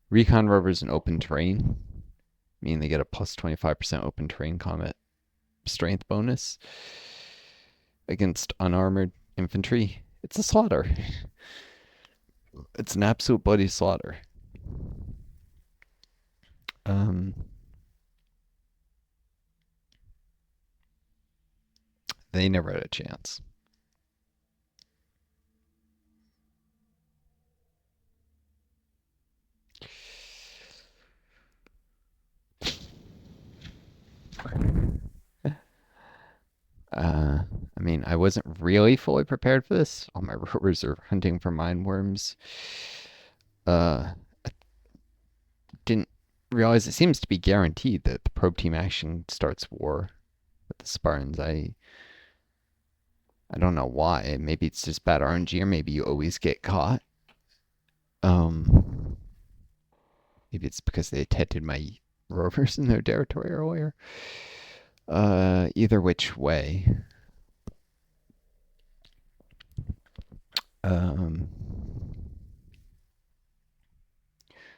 Recon rovers in open terrain, meaning they get a plus 25% open terrain combat strength bonus against unarmored infantry. It's a slaughter. It's an absolute bloody slaughter. They never had a chance. I mean, I wasn't really fully prepared for this. All my rovers are hunting for mine worms. I didn't realize it seems to be guaranteed that the probe team action starts war with the Spartans. I don't know why. Maybe it's just bad RNG, or maybe you always get caught. Maybe it's because they detected my rovers in their territory earlier. Either which way.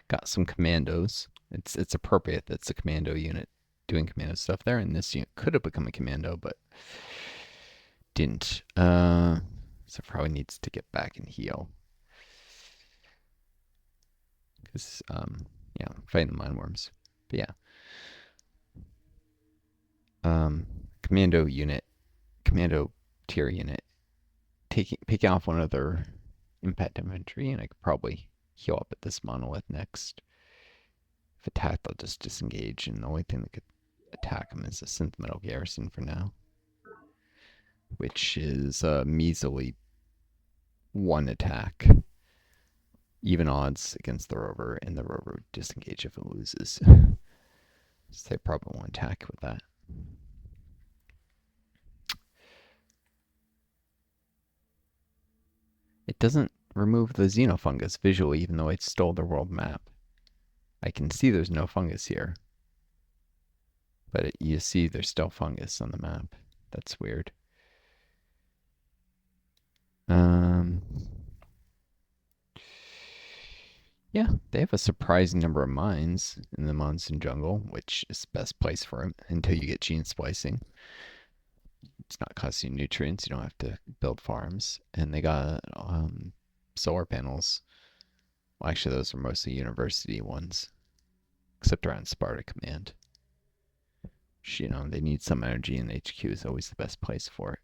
Got some commandos. It's appropriate that it's a commando unit doing commando stuff there, and this unit could have become a commando, but didn't. So probably needs to get back and heal. Because, yeah, fighting the mine worms. But yeah. Commando unit, commando tier unit, picking off one of their impact infantry, and I could probably heal up at this monolith next. If attacked, they'll just disengage, and the only thing that could attack them is a synth metal garrison for now, which is a measly one attack. Even odds against the rover, and the rover would disengage if it loses. So they probably won't attack with that. It doesn't remove the xenofungus visually, even though I stole the world map. I can see there's no fungus here. But you see there's still fungus on the map. That's weird. Yeah, they have a surprising number of mines in the monsoon jungle, which is the best place for them until you get gene splicing. It's not costing you nutrients. You don't have to build farms. And they got solar panels. Well, actually, those are mostly university ones, except around Sparta Command. Which, you know, they need some energy, and HQ is always the best place for it.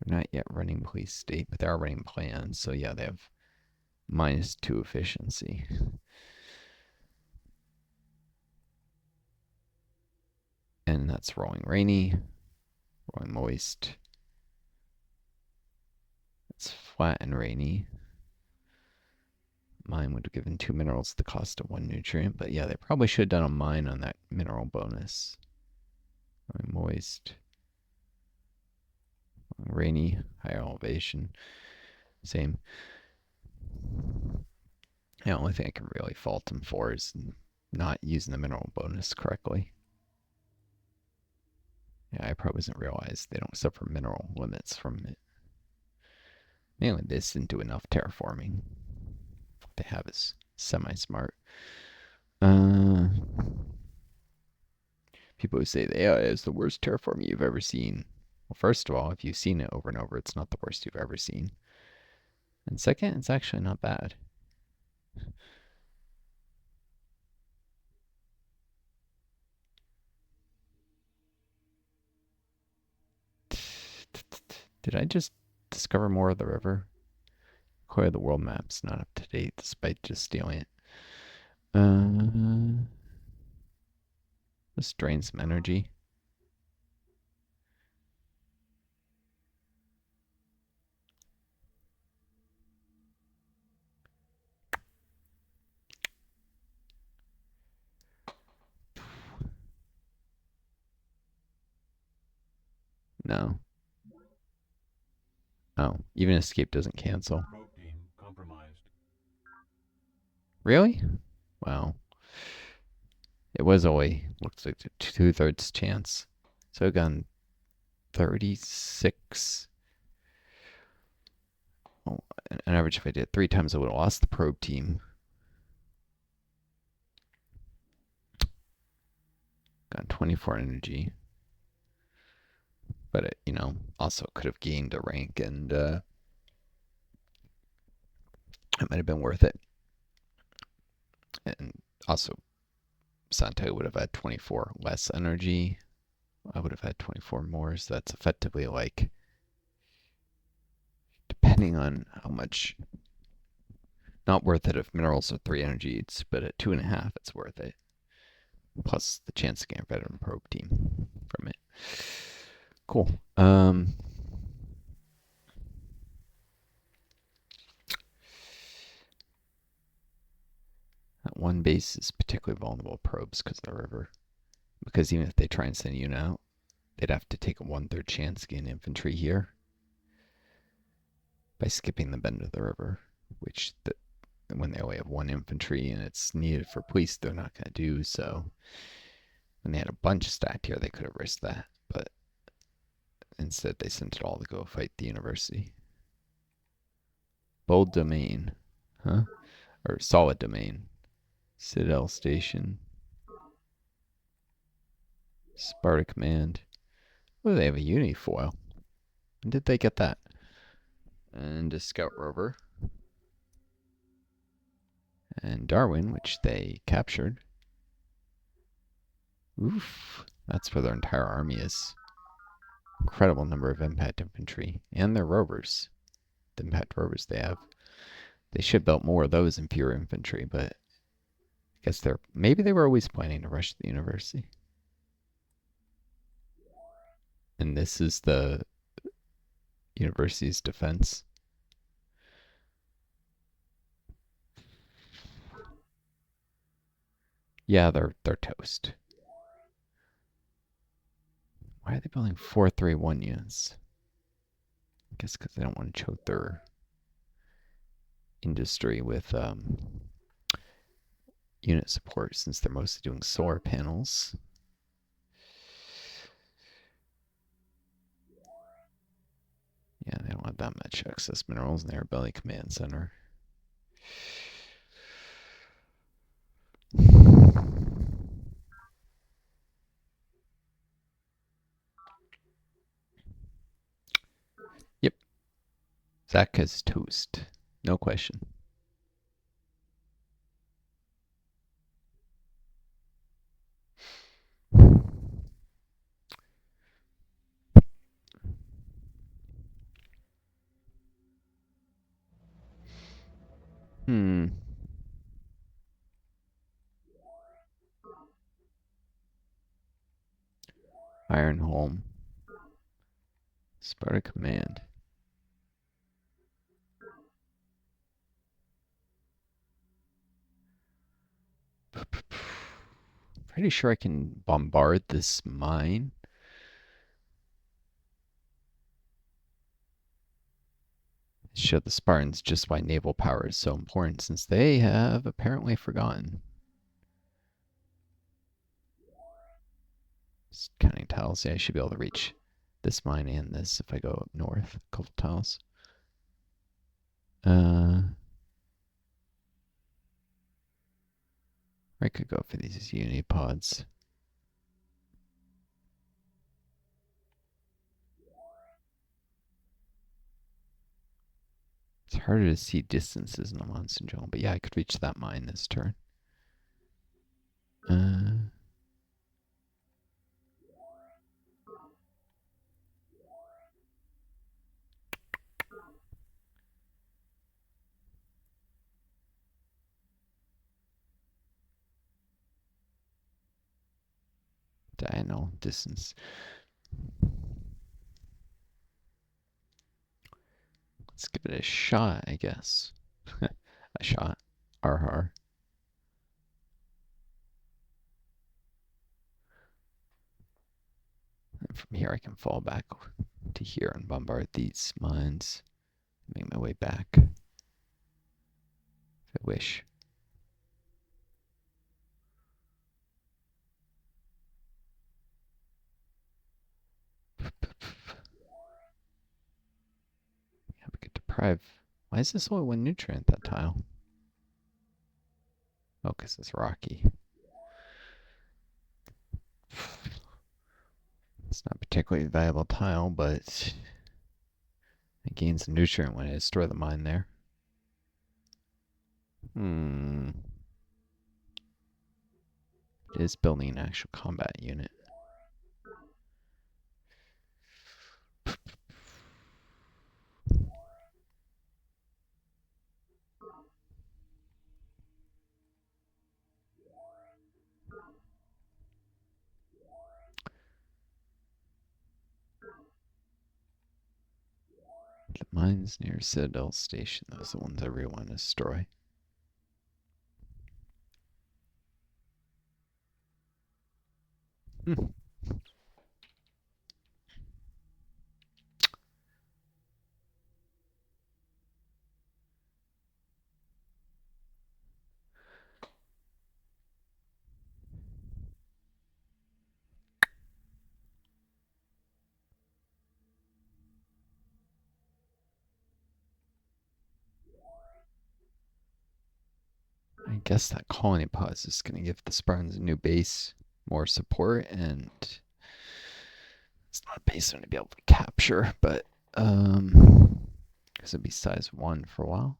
They're not yet running police state, but they are running plans. So yeah, they have -2 efficiency. And that's rolling rainy, rolling moist. It's flat and rainy. Mine would have given 2 minerals at the cost of 1 nutrient, but yeah, they probably should have done a mine on that mineral bonus. Rolling moist. Rainy, higher elevation. Same. The only thing I can really fault them for is not using the mineral bonus correctly. Yeah, I probably didn't realize they don't suffer mineral limits from it. Mainly this didn't do enough terraforming. What they have is semi-smart. People who say the AI is the worst terraforming you've ever seen. Well, first of all, if you've seen it over and over, it's not the worst you've ever seen. And second, it's actually not bad. Did I just discover more of the river? Clearly the world map's not up to date despite just stealing it. This drains some energy. No. Oh, even escape doesn't cancel. Really? Wow. It was only, looks like a 2/3 chance. So I've gone 36. Oh, an average average, if I did it 3 times, I would have lost the probe team. Got 24 energy. But it, also could have gained a rank, and it might have been worth it. And also, Santiago would have had 24 less energy. I would have had 24 more, so that's effectively like, depending on how much, not worth it if minerals are 3 energy each, but at 2.5, it's worth it. Plus the chance to get a veteran probe team from it. Cool. That one base is particularly vulnerable to probes because of the river. Because even if they try and send a unit out, they'd have to take a 1/3 chance to gain infantry here by skipping the bend of the river, which when they only have 1 infantry and it's needed for police, they're not going to do. So when they had a bunch stacked here, they could have risked that, but instead they sent it all to go fight the university. Bold domain, huh? Or solid domain. Citadel station. Sparta command. Oh, they have a unifoil. When did they get that? And a scout rover. And Darwin, which they captured. Oof. That's where their entire army is. Incredible number of impact infantry. And their rovers. The impact rovers they have. They should build more of those in pure infantry, but I guess maybe they were always planning to rush the university. And this is the university's defense. Yeah, they're toast. Why are they building 431 units? I guess because they don't want to choke their industry with unit support, since they're mostly doing solar panels. Yeah, they don't have that much excess minerals in their belly command center. Yep. Zach has toast. No question. Ironholm. Sparta command. Pretty sure I can bombard this mine. Show the Spartans just why naval power is so important, since they have apparently forgotten. Just counting tiles. Yeah, I should be able to reach this mine and this if I go up north a couple tiles. I could go for these unipods. It's harder to see distances in the monsoon jungle, but yeah, I could reach that mine this turn. Diagonal distance. Let's give it a shot, I guess. A shot. Arhar. And from here I can fall back to here and bombard these mines. Make my way back. If I wish. Yeah, we could deprive Why is this only one nutrient, that tile? Oh, because it's rocky. It's not a particularly valuable tile, but it gains a nutrient when I destroy the mine there. It is building an actual combat unit. The mines near Citadel Station, those are the ones I really want to destroy. I guess that colony pause is going to give the Spartans a new base, more support, and it's not a base I'm going to be able to capture, but because it'd be size 1 for a while.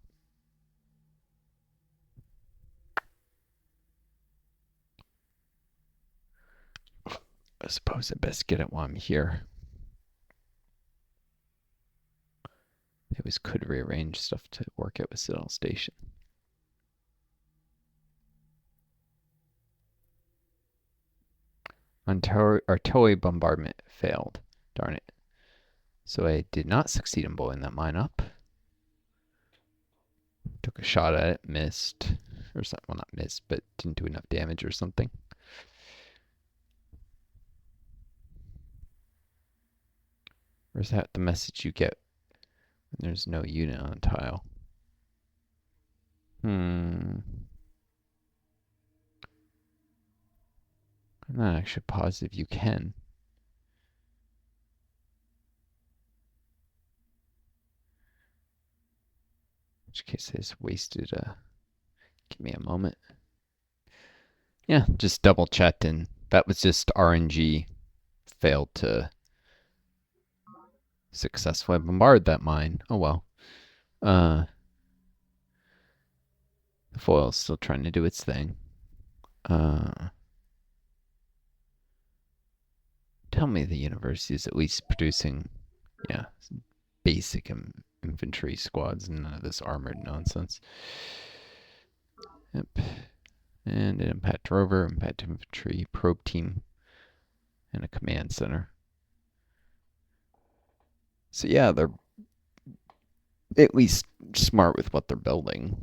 I suppose I best get it while I'm here. They always could rearrange stuff to work out with Citadel Station. Artillery bombardment failed. Darn it. So I did not succeed in blowing that mine up. Took a shot at it, missed. Or something, well, not missed, but didn't do enough damage or something. Or is that the message you get when there's no unit on a tile? I'm not actually positive you can. In which case I just wasted give me a moment. Yeah, just double checked, and that was just RNG failed to successfully bombard that mine. Oh well. The foil's still trying to do its thing. Tell me the university is at least producing, yeah, basic infantry squads and none of this armored nonsense. Yep. And an impact rover, impact infantry, probe team, and a command center. So yeah, they're at least smart with what they're building.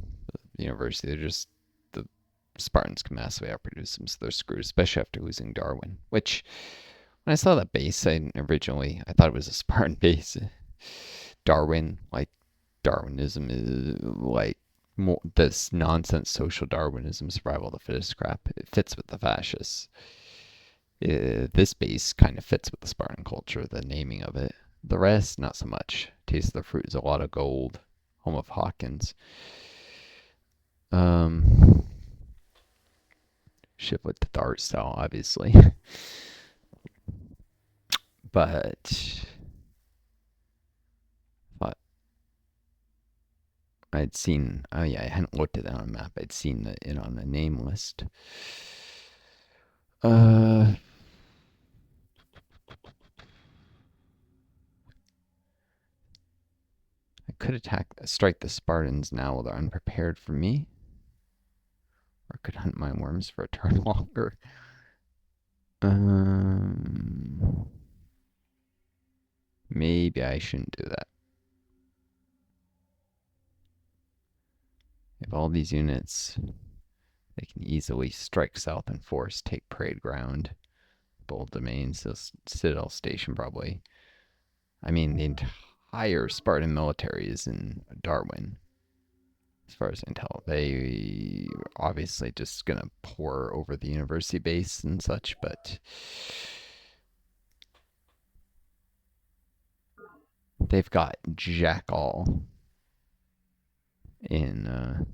The university, they're just, the Spartans can massively outproduce them, so they're screwed, especially after losing Darwin. Which, when I saw that base, I thought it was a Spartan base. Darwin, like Darwinism is like more this nonsense social Darwinism, survival of the fittest crap. It fits with the fascists. This base kind of fits with the Spartan culture, the naming of it. The rest, not so much. Taste of the Fruit is a lot of gold. Home of Hawkins. Shiplet to the art style, obviously. But thought I'd seen, oh yeah, I hadn't looked at it on a map. I'd seen it on the name list. I could strike the Spartans now while they're unprepared for me. Or I could hunt my worms for a turn longer. Maybe I shouldn't do that. If all these units, they can easily strike south and force, take parade ground, bold domains, Citadel Station probably. I mean, the entire Spartan military is in Darwin, as far as I can tell. They are obviously just going to pour over the university base and such, but they've got jack all. in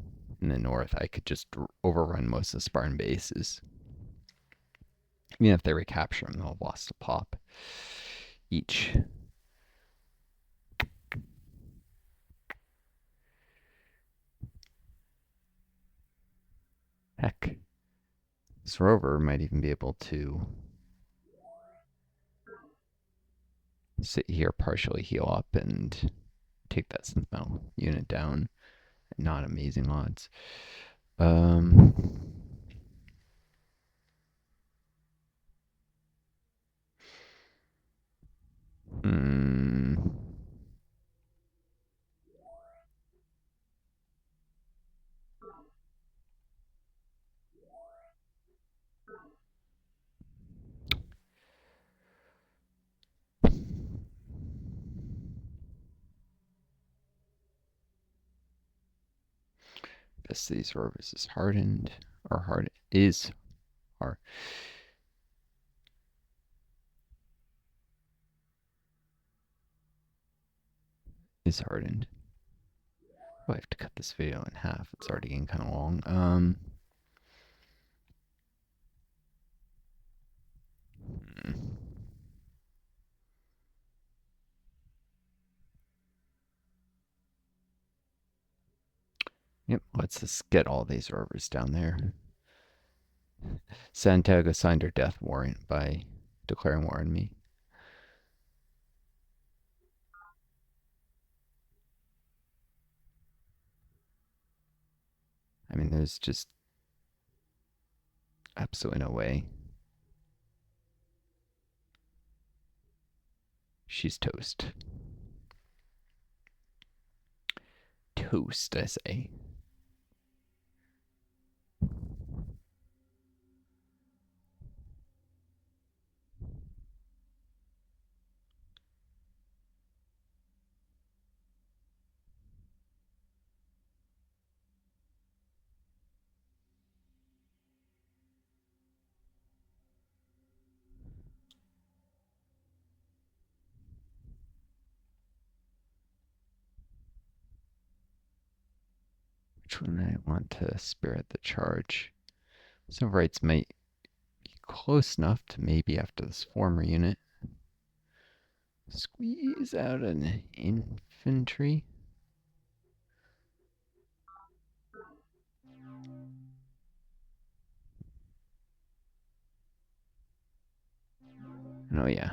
the north, I could just overrun most of the Spartan bases. Even if they recapture them, they'll have lost a pop each. Heck, this rover might even be able to sit here, partially heal up, and take that synth unit down. Not amazing odds. Hmm. Guess these rovers is hardened, or hard is hard. Is hardened. Oh, I have to cut this video in half. It's already getting kind of long. Yep, let's just get all these rovers down there. Santiago signed her death warrant by declaring war on me. I mean, there's just absolutely no way. She's toast. Toast, I say. Which one I want to spirit the charge? Some rights might be close enough to maybe after this former unit. Squeeze out an infantry. Oh yeah.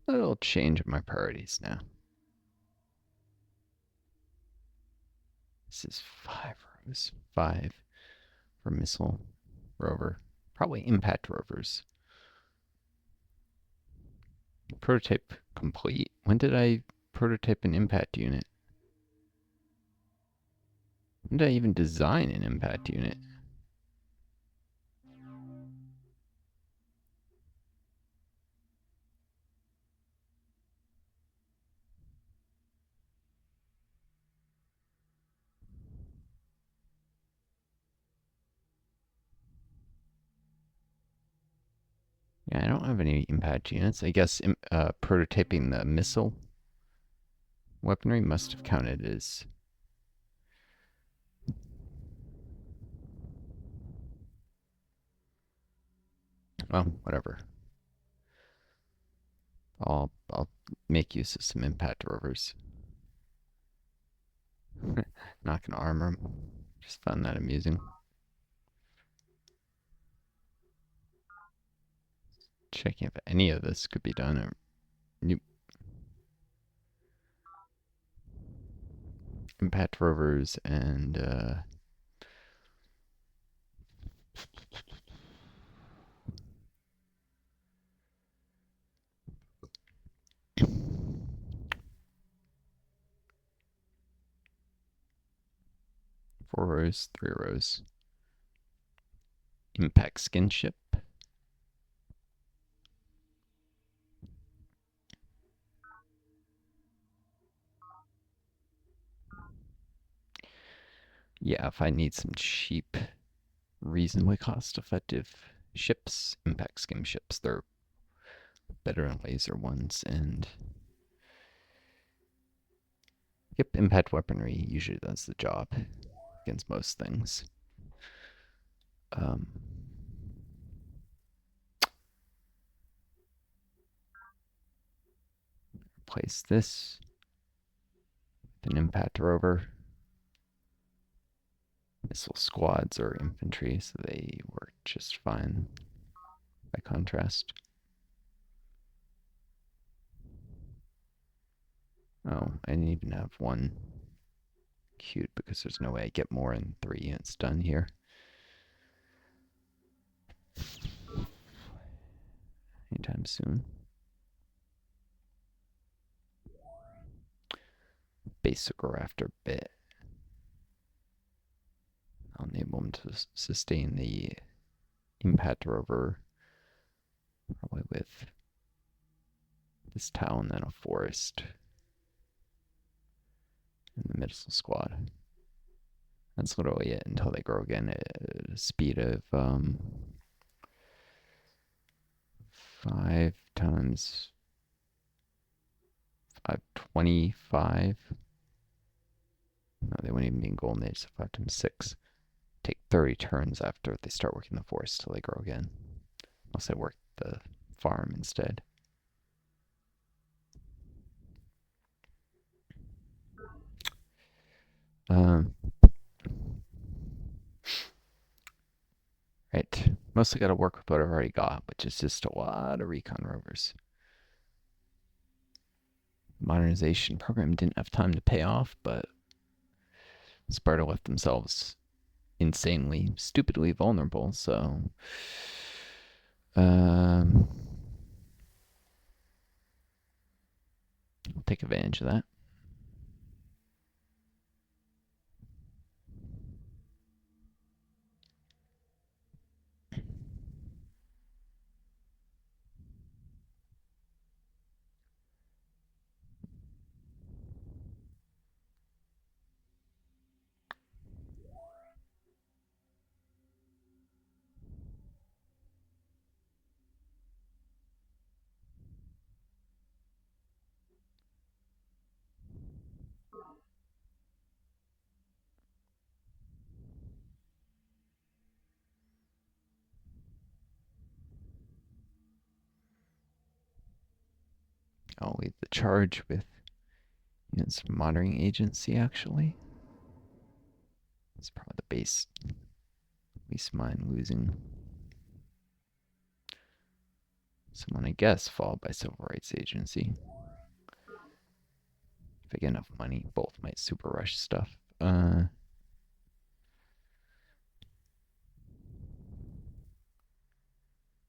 A little change of my priorities now. This is 5 rows. 5 for missile rover. Probably impact rovers. Prototype complete. When did I prototype an impact unit? When did I even design an impact unit? Yeah, I don't have any impact units. I guess prototyping the missile weaponry must have counted as... Well, whatever. I'll make use of some impact rovers. Not gonna armor them. Just found that amusing. Checking if any of this could be done. Or... Nope. Impact rovers and 4 rows, 3 rows. Impact skin ship. Yeah, if I need some cheap, reasonably cost-effective ships, impact skim ships, they're better than laser ones, and Yep, impact weaponry usually does the job against most things. Place this with an impact rover. Missile squads are infantry, so they work just fine by contrast. Oh, I didn't even have one queued because there's no way I get more than 3 units done here. Anytime soon. Basic rafter bit. I'll enable them to sustain the impact rover, probably with this town, then a forest, and the missile squad. That's literally it until they grow again at a speed of 5 times 525. No, they wouldn't even be in golden age, so 5 times 6. Take 30 turns after they start working the forest till they grow again. Unless I work the farm instead. Right. Mostly got to work with what I've already got, which is just a lot of recon rovers. Modernization program didn't have time to pay off, but Sparta left themselves insanely, stupidly vulnerable, so I'll take advantage of that. I'll leave the charge with units from monitoring agency, actually. It's probably the base least mind losing someone, I guess, followed by civil rights agency. If I get enough money, both might super rush stuff. Of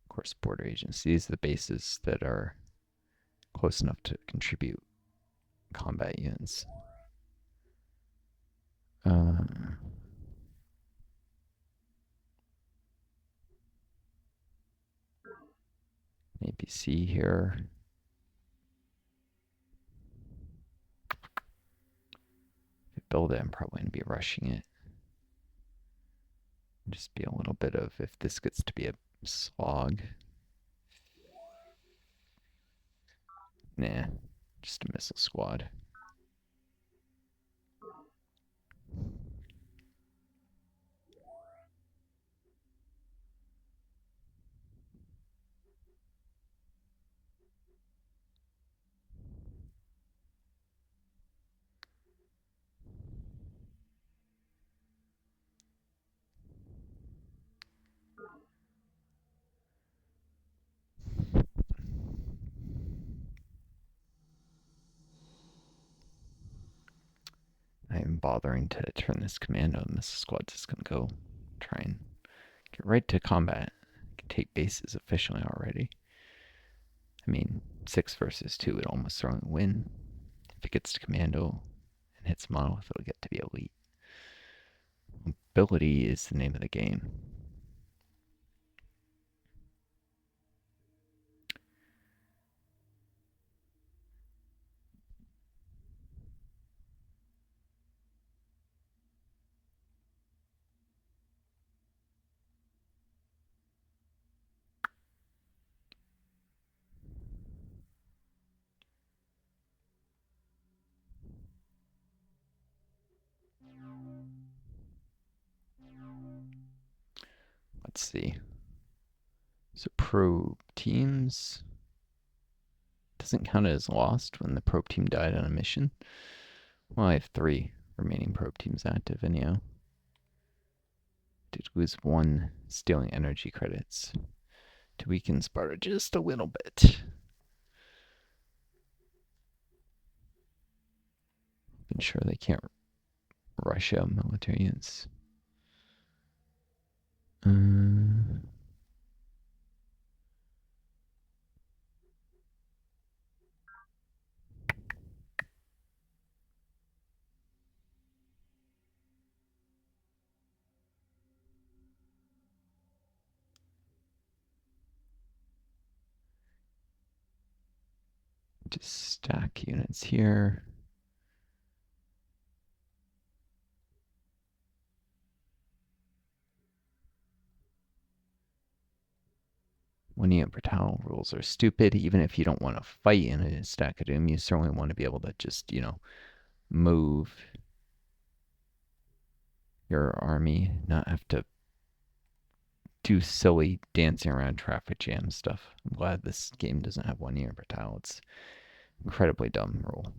course, border agencies, the bases that are close enough to contribute combat units. Maybe C here. If I build it, I'm probably going to be rushing it. Just be a little bit of, if this gets to be a slog. Nah, just a missile squad. I am bothering to turn this commando. The missile squad's just going to go try and get right to combat. Can take bases efficiently already. I mean, 6 versus 2 would almost certainly win. If it gets to commando and hits monolith, it'll get to be elite. Mobility is the name of the game. Let's see. So probe teams doesn't count as lost when the probe team died on a mission. Well, I have 3 remaining probe teams active anyhow. Did lose 1 stealing energy credits to weaken Sparta just a little bit. Been sure they can't rush out military units. Just stack units here. One unit per tile rules are stupid. Even if you don't want to fight in a stack of doom, you certainly want to be able to just, move your army, not have to do silly dancing around traffic jam stuff. I'm glad this game doesn't have 1 unit per tile. It's incredibly dumb rule.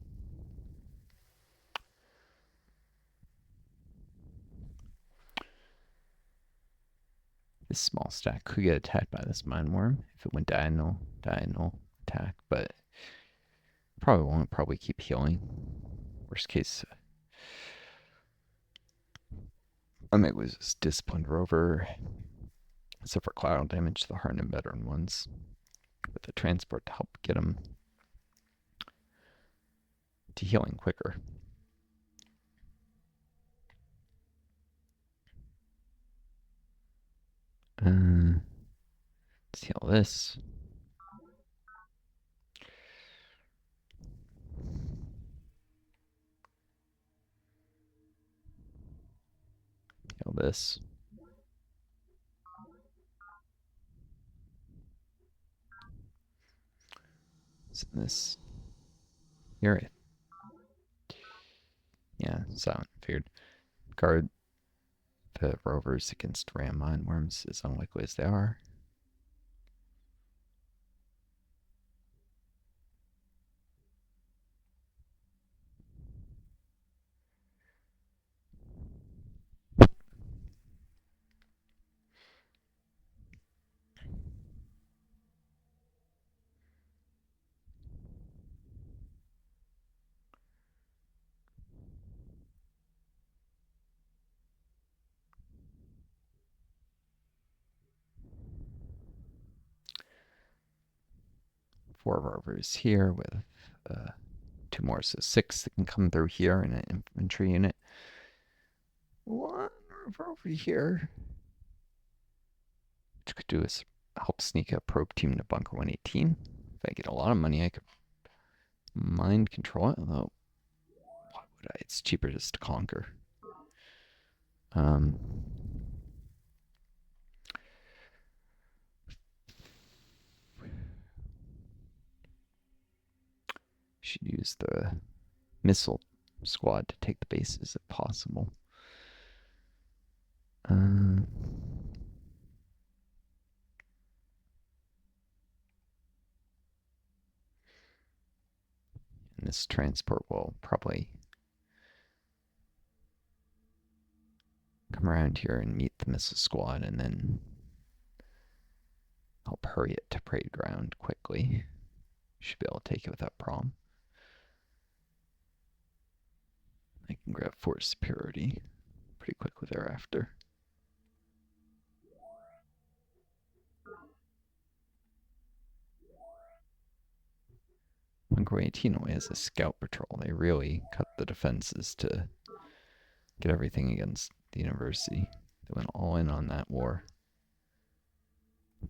This small stack could get attacked by this mine worm if it went diagonal attack, but probably won't. Probably keep healing. Worst case, I might lose this disciplined rover, except for collateral damage to the hardened and veteran ones, with the transport to help get them to healing quicker. Let's heal this. Heal this. So this here. Yeah, silent feared. Guard the rovers against ram mine worms, as unlikely as they are. Four rovers here with 2 more, so 6 that can come through here in an infantry unit. 1 rover over here. What you could do is help sneak a probe team to bunker 118. If I get a lot of money, I could mind control it, although why would I? It's cheaper just to conquer. Should use the missile squad to take the bases if possible. And this transport will probably come around here and meet the missile squad and then help hurry it to parade ground quickly. Should be able to take it without problem. I can grab force superiority pretty quickly thereafter. Bunker 18 only has a scout patrol. They really cut the defenses to get everything against the university. They went all in on that war.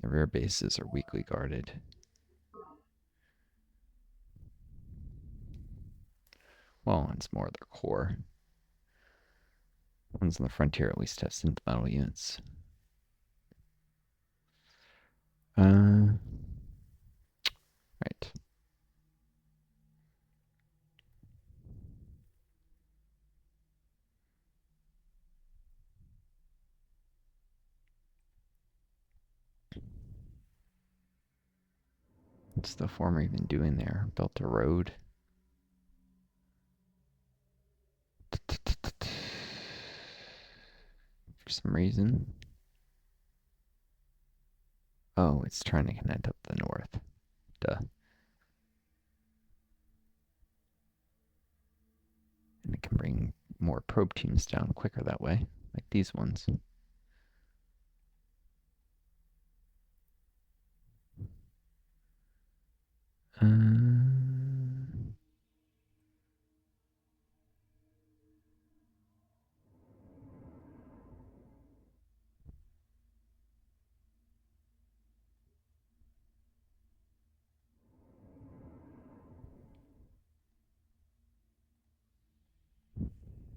The rear bases are weakly guarded. Well, it's more their core. Ones on the frontier at least have synth battle units. Right. What's the former even doing there? Built a road. For some reason. Oh, it's trying to connect up the north. Duh. And it can bring more probe teams down quicker that way, like these ones.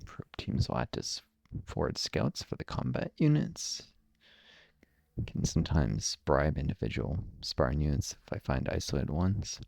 Probe teams will act as forward scouts for the combat units. Can sometimes bribe individual Spartan units if I find isolated ones.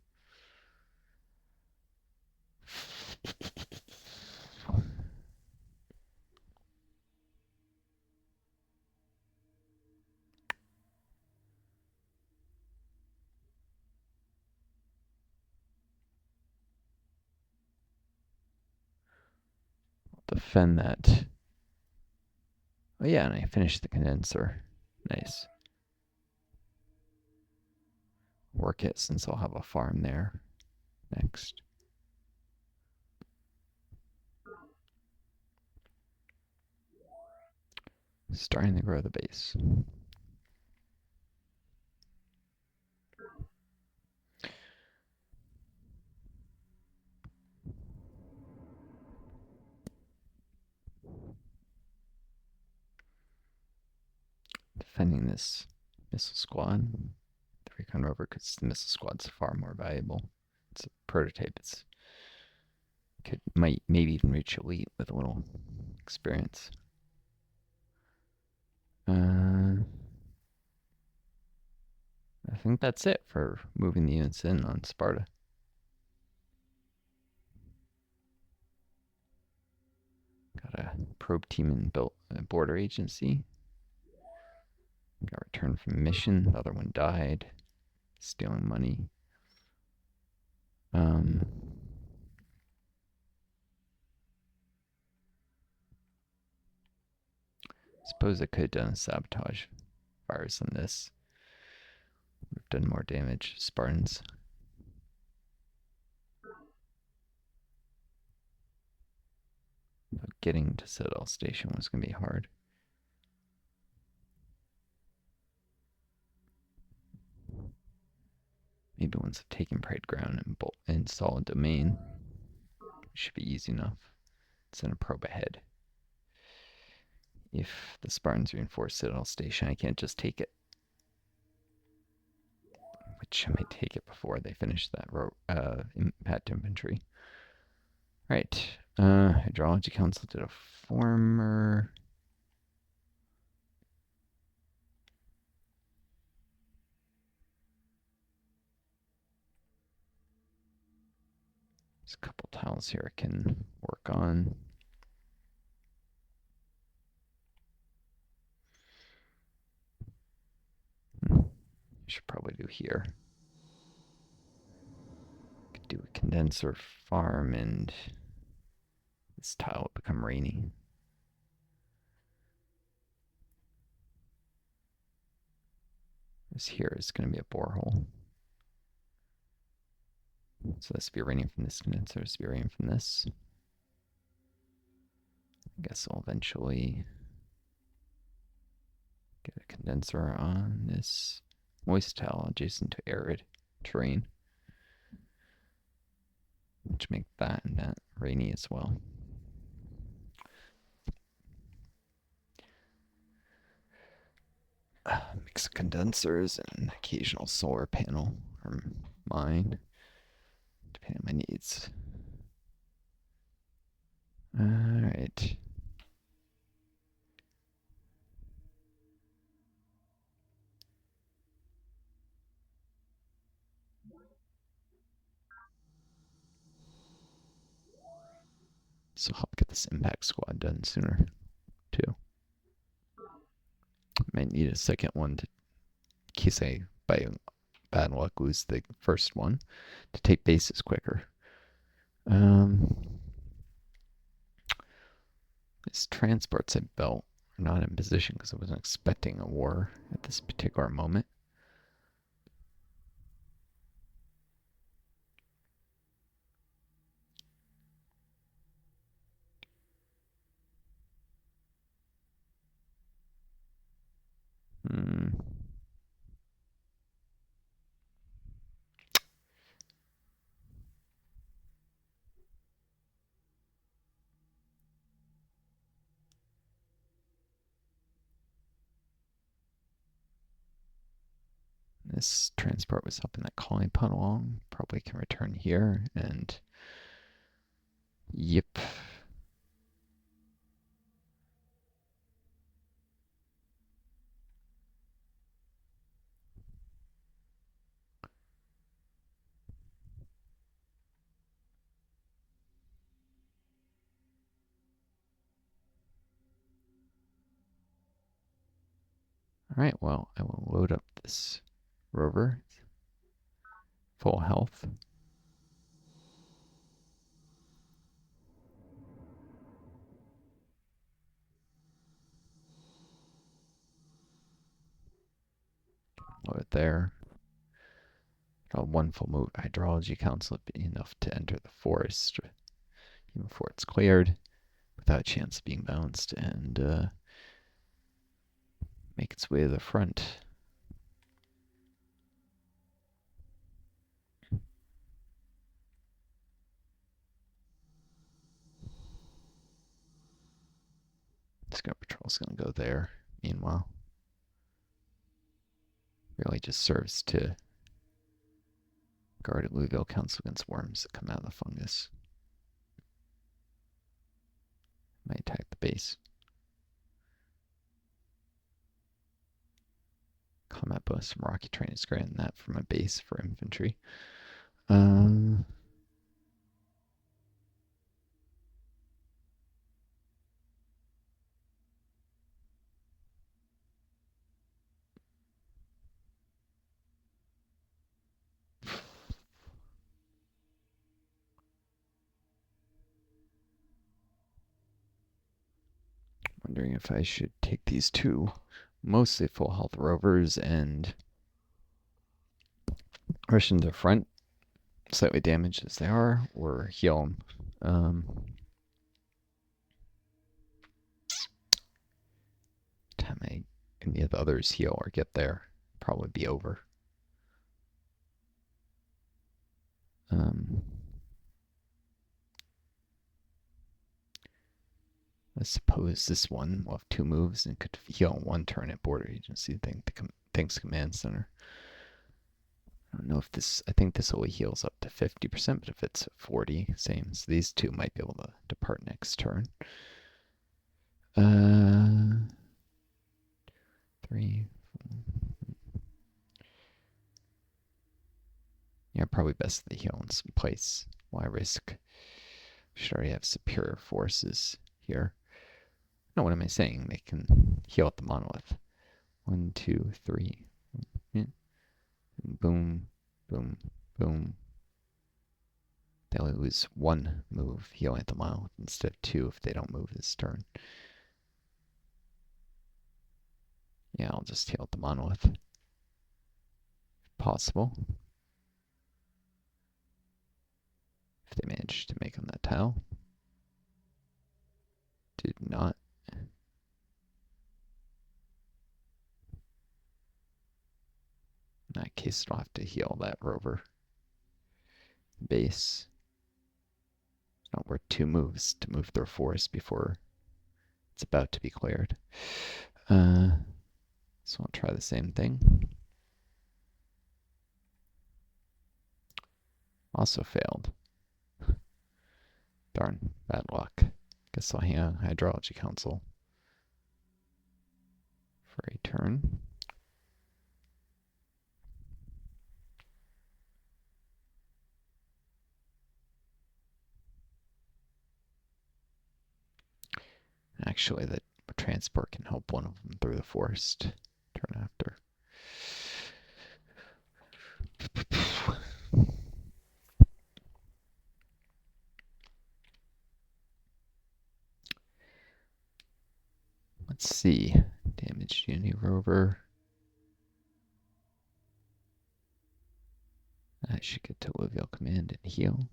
Defend that. Oh yeah, and I finished the condenser. Nice. Work it since I'll have a farm there next. Starting to grow the base. Defending this missile squad. The recon rover, because the missile squad's far more valuable. It's a prototype. Might maybe even reach elite with a little experience. I think that's it for moving the units in on Sparta. Got a probe team and built a border agency. Got returned from mission. The other one died. Stealing money. Suppose I could have done a sabotage virus on this. Would have done more damage. Spartans. But getting to Citadel Station was going to be hard. Maybe once I've taken parade ground and install a domain, it should be easy enough. Send a probe ahead. If the Spartans reinforce Citadel Station, I can't just take it. Which I might take it before they finish that impact infantry. Right. Hydrology Council did a former. There's a couple tiles here I can work on. Should probably do here. Could do a condenser farm and this tile will become rainy. This here is going to be a borehole. So this will be raining from this condenser, this will be raining from this. I guess I'll eventually get a condenser on this moist tile adjacent to arid terrain, which make that and that rainy as well. Mix of condensers and occasional solar panel or mine, depending on my needs. All right. So I'll get this impact squad done sooner, too. Might need a second one in case I buy bad luck, lose the first one to take bases quicker. These transports I built are not in position because I wasn't expecting a war at this particular moment. This transport was helping that colony punt along. Probably can return here and yep. Alright, well, I will load up this rover. Full health. Load it there. Got one full move hydrology council would be enough to enter the forest even before it's cleared without a chance of being bounced and make its way to the front. Scout patrol's gonna go there. Meanwhile, really just serves to guard Louisville Council against worms that come out of the fungus. Might attack the base. Combat bonus from rocket train is greater than that from a base for infantry. Wondering if I should take these two mostly full health rovers and rush into the front, slightly damaged as they are, or heal them. Time any of the others heal or get there, probably be over. I suppose this one will have two moves and could heal in one turn at border agency. Thanks command center. I don't know if this, I think this only heals up to 50%, but if it's 40, same. So these two might be able to depart next turn. 3. Yeah, probably best to heal in some place. Why risk? Should already have superior forces here. No, what am I saying? They can heal at the monolith. 1, 2, 3. Boom, boom, boom. They only lose one move healing at the monolith instead of 2 if they don't move this turn. Yeah, I'll just heal at the monolith. If possible. If they manage to make on that tile. Did not. In that case, I'll have to heal that rover base. It's not worth 2 moves to move through a forest before it's about to be cleared. So I'll try the same thing. Also failed. Darn, bad luck. Guess I'll hang on Hydrology Council for a turn. Actually, the transport can help one of them through the forest turn after. Let's see. Damaged Uni rover. I should get to Louisville Command and heal.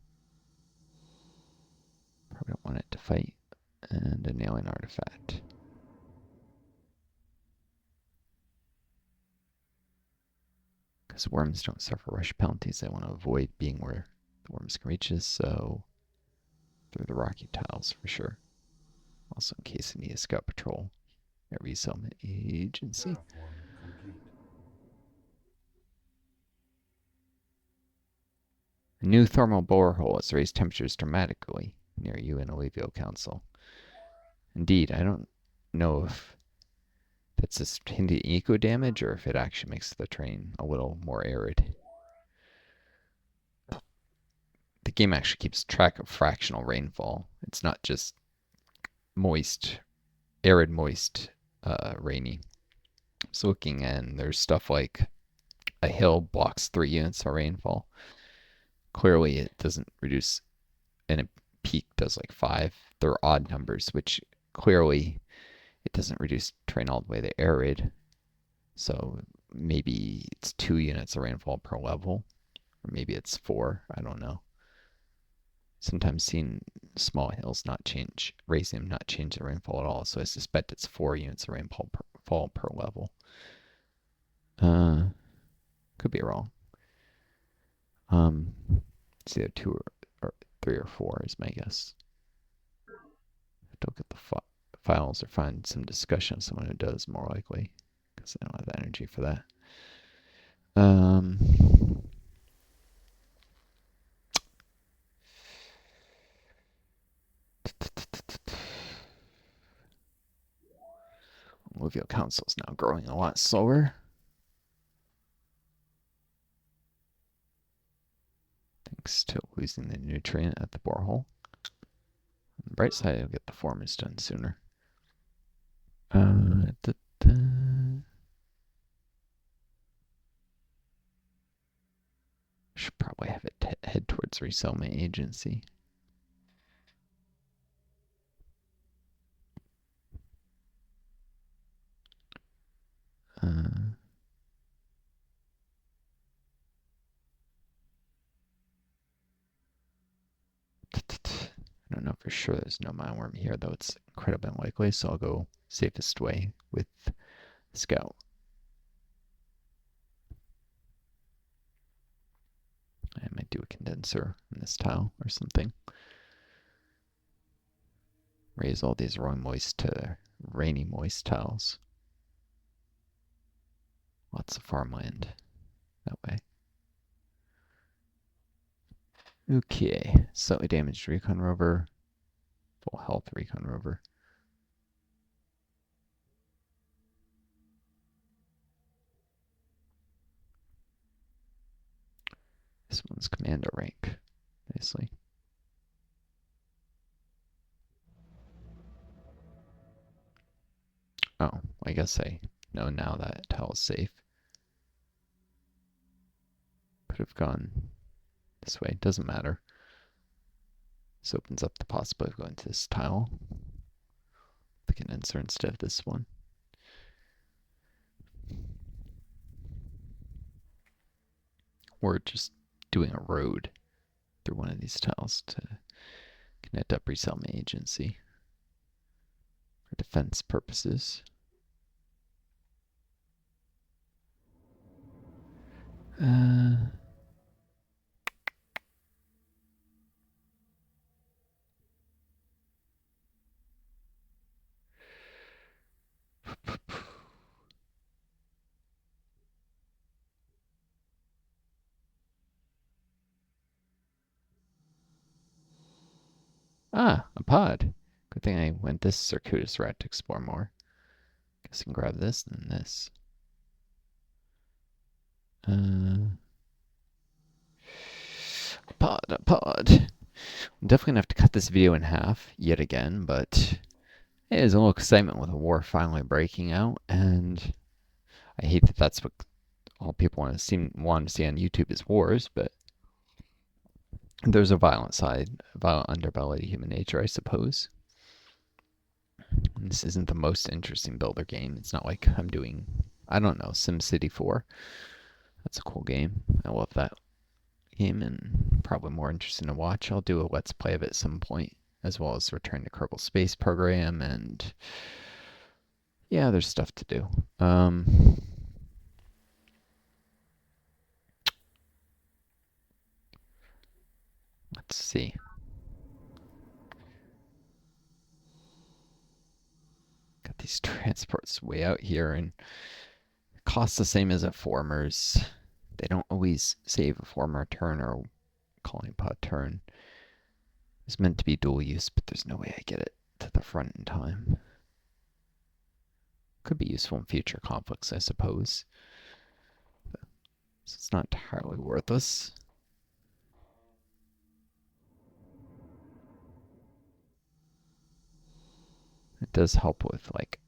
Probably don't want it to fight. And an alien artifact. Because worms don't suffer rush penalties, I want to avoid being where the worms can reach us, so through the rocky tiles for sure. Also, in case I need a scout patrol, a resettlement agency. A new thermal borehole has raised temperatures dramatically near you in Olivio Council. Indeed, I don't know if that's just hinting eco damage or if it actually makes the terrain a little more arid. The game actually keeps track of fractional rainfall. It's not just moist, arid, moist, rainy. So looking in, there's stuff like a hill blocks 3 units of rainfall. Clearly, it doesn't reduce, and a peak does like 5. They're odd numbers, which clearly it doesn't reduce terrain all the way to arid. So maybe it's 2 units of rainfall per level, or maybe it's 4. I don't know. Sometimes seeing small hills not change, raising them not change the rainfall at all. So I suspect it's 4 units of rainfall per level. Could be wrong. It's either 2 or 3 or 4 is my guess. Look at the files or find some discussion of someone who does, more likely, because I don't have the energy for that. Louisville Council is now growing a lot slower. Thanks to losing the nutrient at the borehole. On the bright side, I'll get the formers done sooner. Should probably have it head towards resettlement agency. I don't know for sure there's no mine worm here, though it's incredibly unlikely, so I'll go safest way with Scout. I might do a condenser in this tile or something. Raise all these raw moist to rainy moist tiles. Lots of farmland that way. Okay, slightly damaged recon rover. Full health recon rover. This one's commander rank, nicely. Oh, I guess I know now that tile is safe. Could have gone this way, doesn't matter. This opens up the possibility of going to this tile. The condenser instead of this one. Or just doing a road through one of these tiles to connect up resettlement agency for defense purposes. Ah, a pod. Good thing I went this circuitous route to explore more. Guess I can grab this and this. A pod. I'm definitely gonna have to cut this video in half yet again, but it is a little excitement with a war finally breaking out, and I hate that that's what all people want to see on YouTube is wars, but there's a violent side, violent underbelly to human nature, I suppose. This isn't the most interesting builder game. It's not like I'm doing, I don't know, SimCity 4. That's a cool game. I love that game and probably more interesting to watch. I'll do a Let's Play of it at some point, as well as Return to Kerbal Space Program, and yeah, there's stuff to do. Let's see. Got these transports way out here, and it costs the same as a former's. They don't always save a former turn or colony pod turn. It's meant to be dual use, but there's no way I get it to the front in time. Could be useful in future conflicts, I suppose. So it's not entirely worthless. It does help with like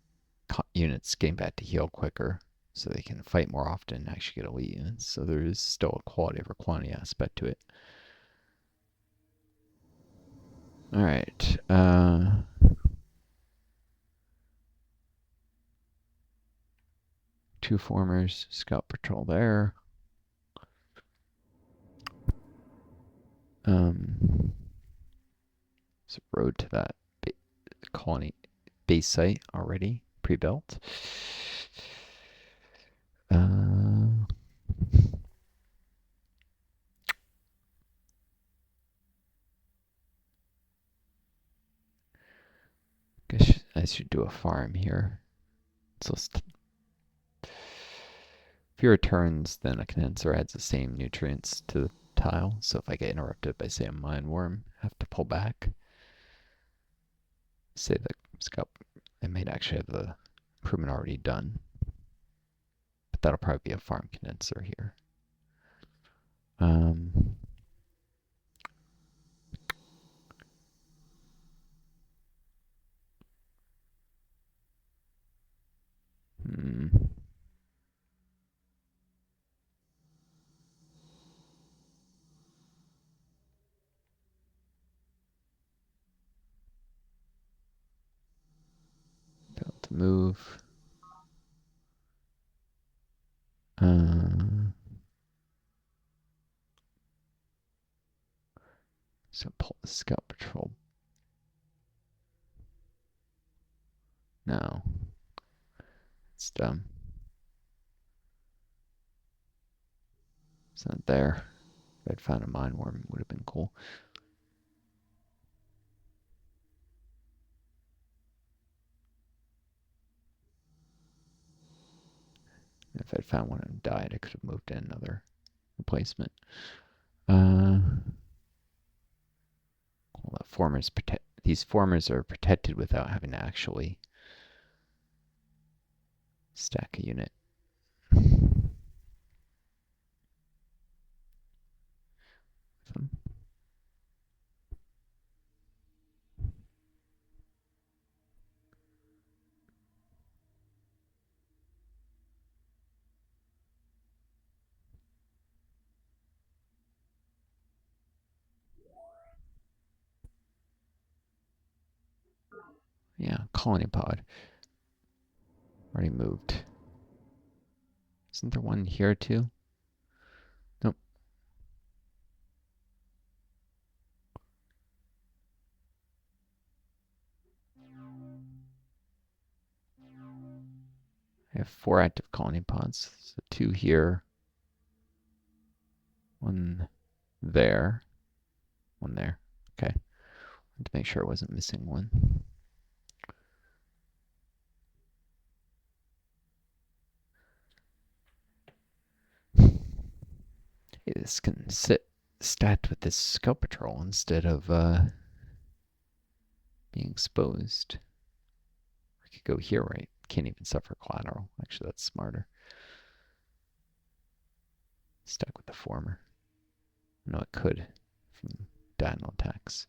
units getting back to heal quicker, so they can fight more often and actually get elite units. So there is still a quality over quantity aspect to it. All right. Two formers, scout patrol there. There's a road to that colony base site already pre-built. Guess I should do a farm here. So fewer turns, then a condenser adds the same nutrients to the tile. So if I get interrupted by, say, a mine worm, I have to pull back. Say the scout, I might actually have the improvement already done. But that'll probably be a farm condenser here. Able to move. So pull the scout patrol. No. It's dumb. It's not there. If I'd found a mine worm, it would have been cool. If I'd found one and died, I could have moved in another replacement. Well, these formers are protected without having to actually stack a unit. Yeah, colony pod. Already moved. Isn't there one here too? Nope. I have 4 active colony pods. So 2 here. 1 there. 1 there. Okay. I had to make sure I wasn't missing one. Hey, this can sit stacked with this scout patrol instead of being exposed. I could go here, right? Can't even suffer collateral. Actually, that's smarter. Stuck with the former. No, it could from diagonal attacks.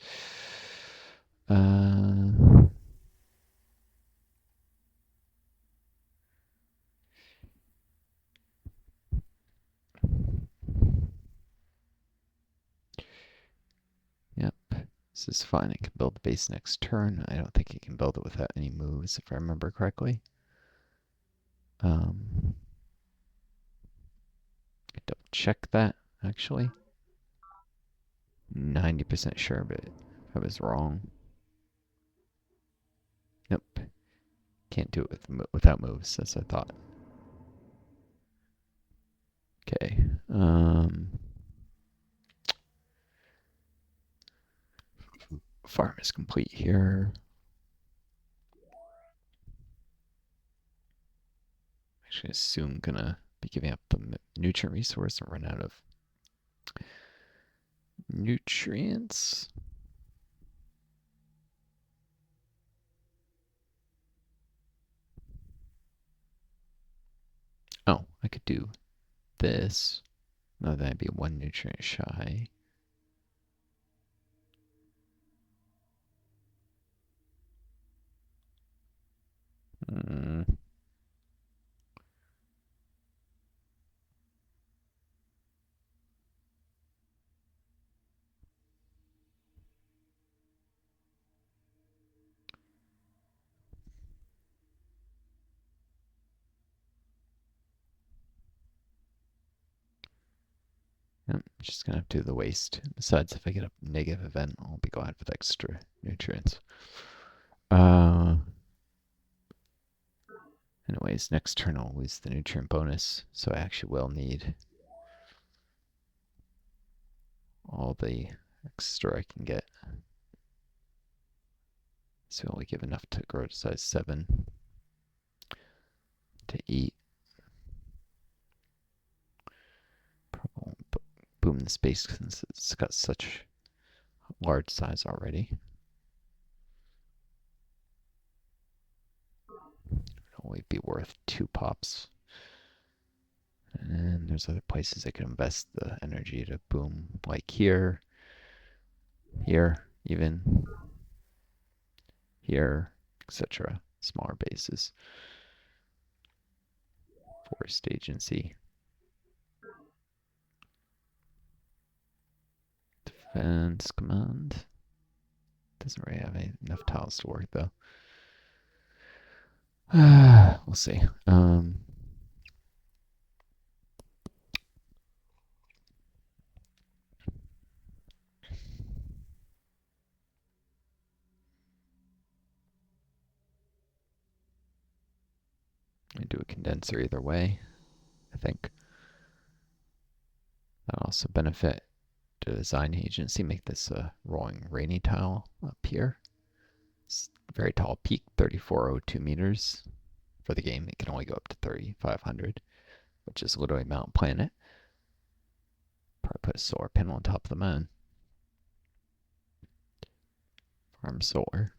Yep. This is fine. I can build the base next turn. I don't think I can build it without any moves, if I remember correctly. I double check that, actually. 90% sure, but I was wrong. Nope. Can't do it without moves, as I thought. Okay. Farm is complete here. Actually, soon gonna be giving up the nutrient resource and run out of nutrients. Oh, I could do this. No, that'd be one nutrient shy. Hmm. Yep, just gonna have to do the waste. Besides, if I get a negative event, I'll be glad with extra nutrients. Anyways, next turn I'll lose the nutrient bonus, so I actually will need all the extra I can get. So only give enough to grow to size 7 to eat. Probably won't boom the space since it's got such large size already. It'll only be worth 2 pops. And there's other places I could invest the energy to boom, like here, even here, etc. Smaller bases. Forest agency. Defense command. Doesn't really have enough tiles to work though. We'll see. I do a condenser either way, I think. That'll also benefit the design agency, make this a rolling rainy tile up here. It's a very tall peak, 3402 meters. For the game, it can only go up to 3,500, which is literally Mount Planet. Probably put a solar panel on top of the moon. Farm solar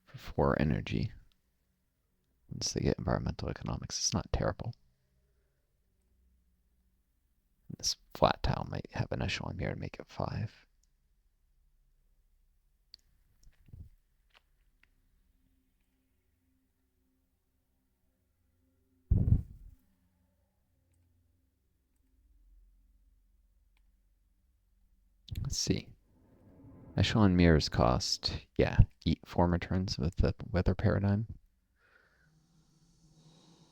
for 4 energy. Once they get environmental economics, it's not terrible. This flat tile might have an echelon here to make it 5. Let's see. Echelon mirrors cost, yeah, eat 4 returns with the weather paradigm.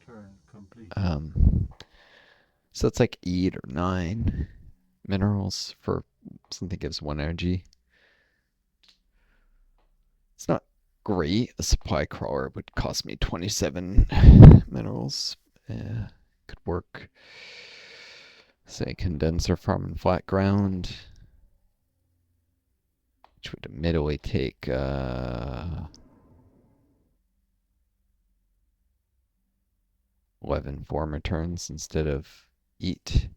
Turn complete. So it's like 8 or 9 minerals for something that gives 1 energy. It's not great. A supply crawler would cost me 27 minerals. Yeah, could work. Say condenser farm and flat ground, which would admittedly take 11 form returns instead of 8.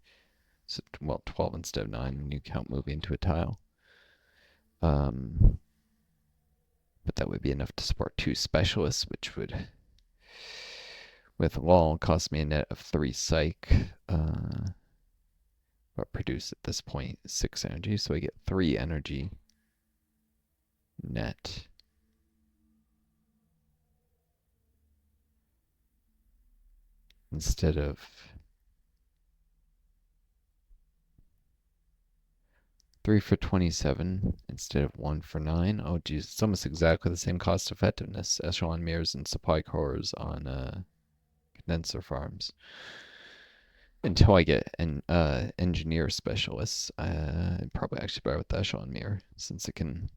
So, well, 12 instead of 9 when you count moving into a tile. But that would be enough to support 2 specialists, which would, with LOL, cost me a net of 3 psych. But produce at this point 6 energy, so I get 3 energy net. Instead of 3 for 27 instead of 1 for 9. Oh, geez, it's almost exactly the same cost effectiveness. Echelon mirrors and supply cores on condenser farms. Until I get an engineer specialists, I'd probably actually better with the echelon mirror since it can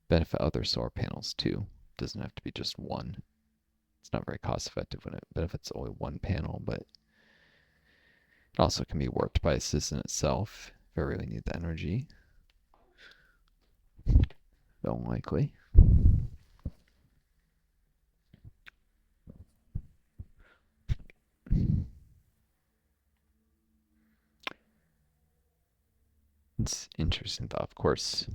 benefit other solar panels too. It doesn't have to be just one. It's not very cost effective when it benefits only one panel, but it also can be worked by a system itself if I really need the energy. Though unlikely. It's interesting thought, of course.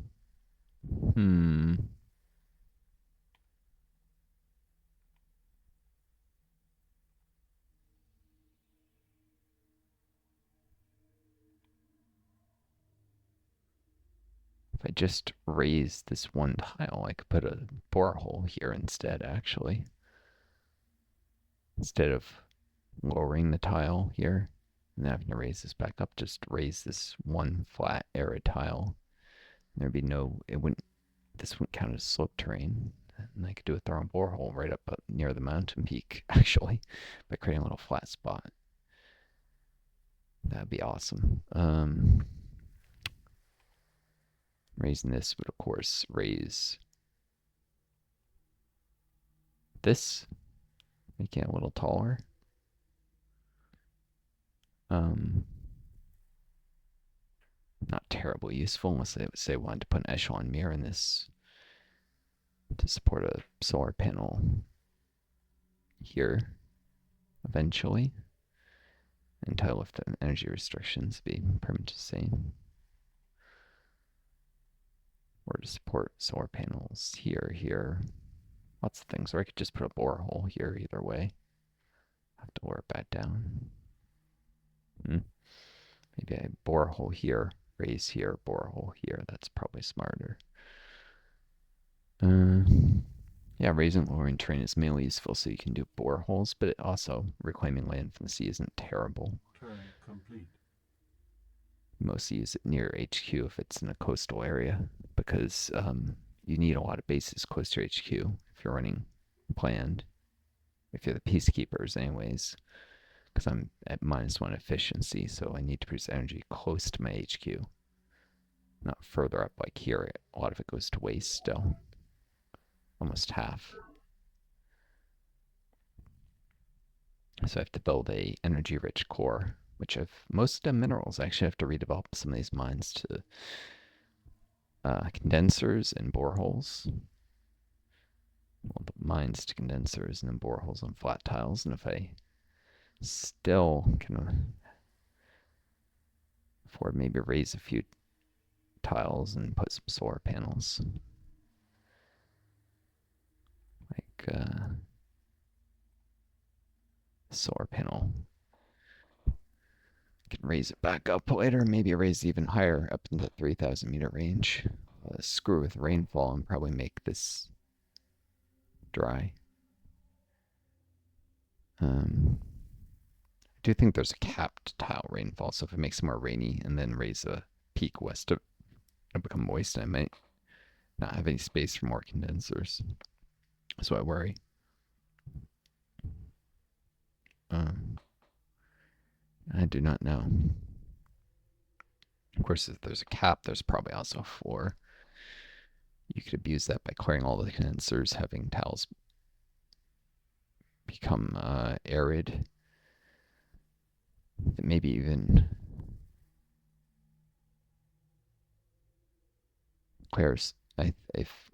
If I just raise this one tile, I could put a borehole here instead, actually. Instead of lowering the tile here and having to raise this back up, just raise this one flat arid tile. There'd be no, this wouldn't count as slope terrain. And I could do a thermal borehole right up near the mountain peak, actually, by creating a little flat spot. That'd be awesome. Raising this would, of course, raise this, make it a little taller. Not terribly useful unless they would say wanted to put an echelon mirror in this to support a solar panel here eventually. And tile lift and energy restrictions be pretty much the same. Or to support solar panels here. Lots of things. Or I could just put a borehole here either way. Have to lower it back down. Maybe I borehole here, raise here, borehole here. That's probably smarter. Yeah, raising and lowering terrain is mainly useful so you can do boreholes, but it also reclaiming land from the sea isn't terrible. Turn complete. Mostly use it near HQ if it's in a coastal area, because you need a lot of bases close to HQ if you're running planned. If you're the peacekeepers, anyways, because I'm at -1 efficiency, so I need to produce energy close to my HQ, not further up like here. A lot of it goes to waste still, almost half. So I have to build a energy-rich core, which I've most of the minerals. I actually have to redevelop some of these mines to condensers and boreholes. Well, the mines to condensers and then boreholes on flat tiles. And if I still can afford, maybe raise a few tiles and put some solar panels. Like solar panel. I can raise it back up later, maybe raise it even higher up in the 3,000 meter range. Screw with rainfall and probably make this dry. I do think there's a capped tile rainfall, so if it makes it more rainy and then raise a peak west of it become moist, I might not have any space for more condensers. So I worry. I do not know. Of course, if there's a cap, there's probably also a floor. You could abuse that by clearing all the condensers, having tiles become arid. Maybe even if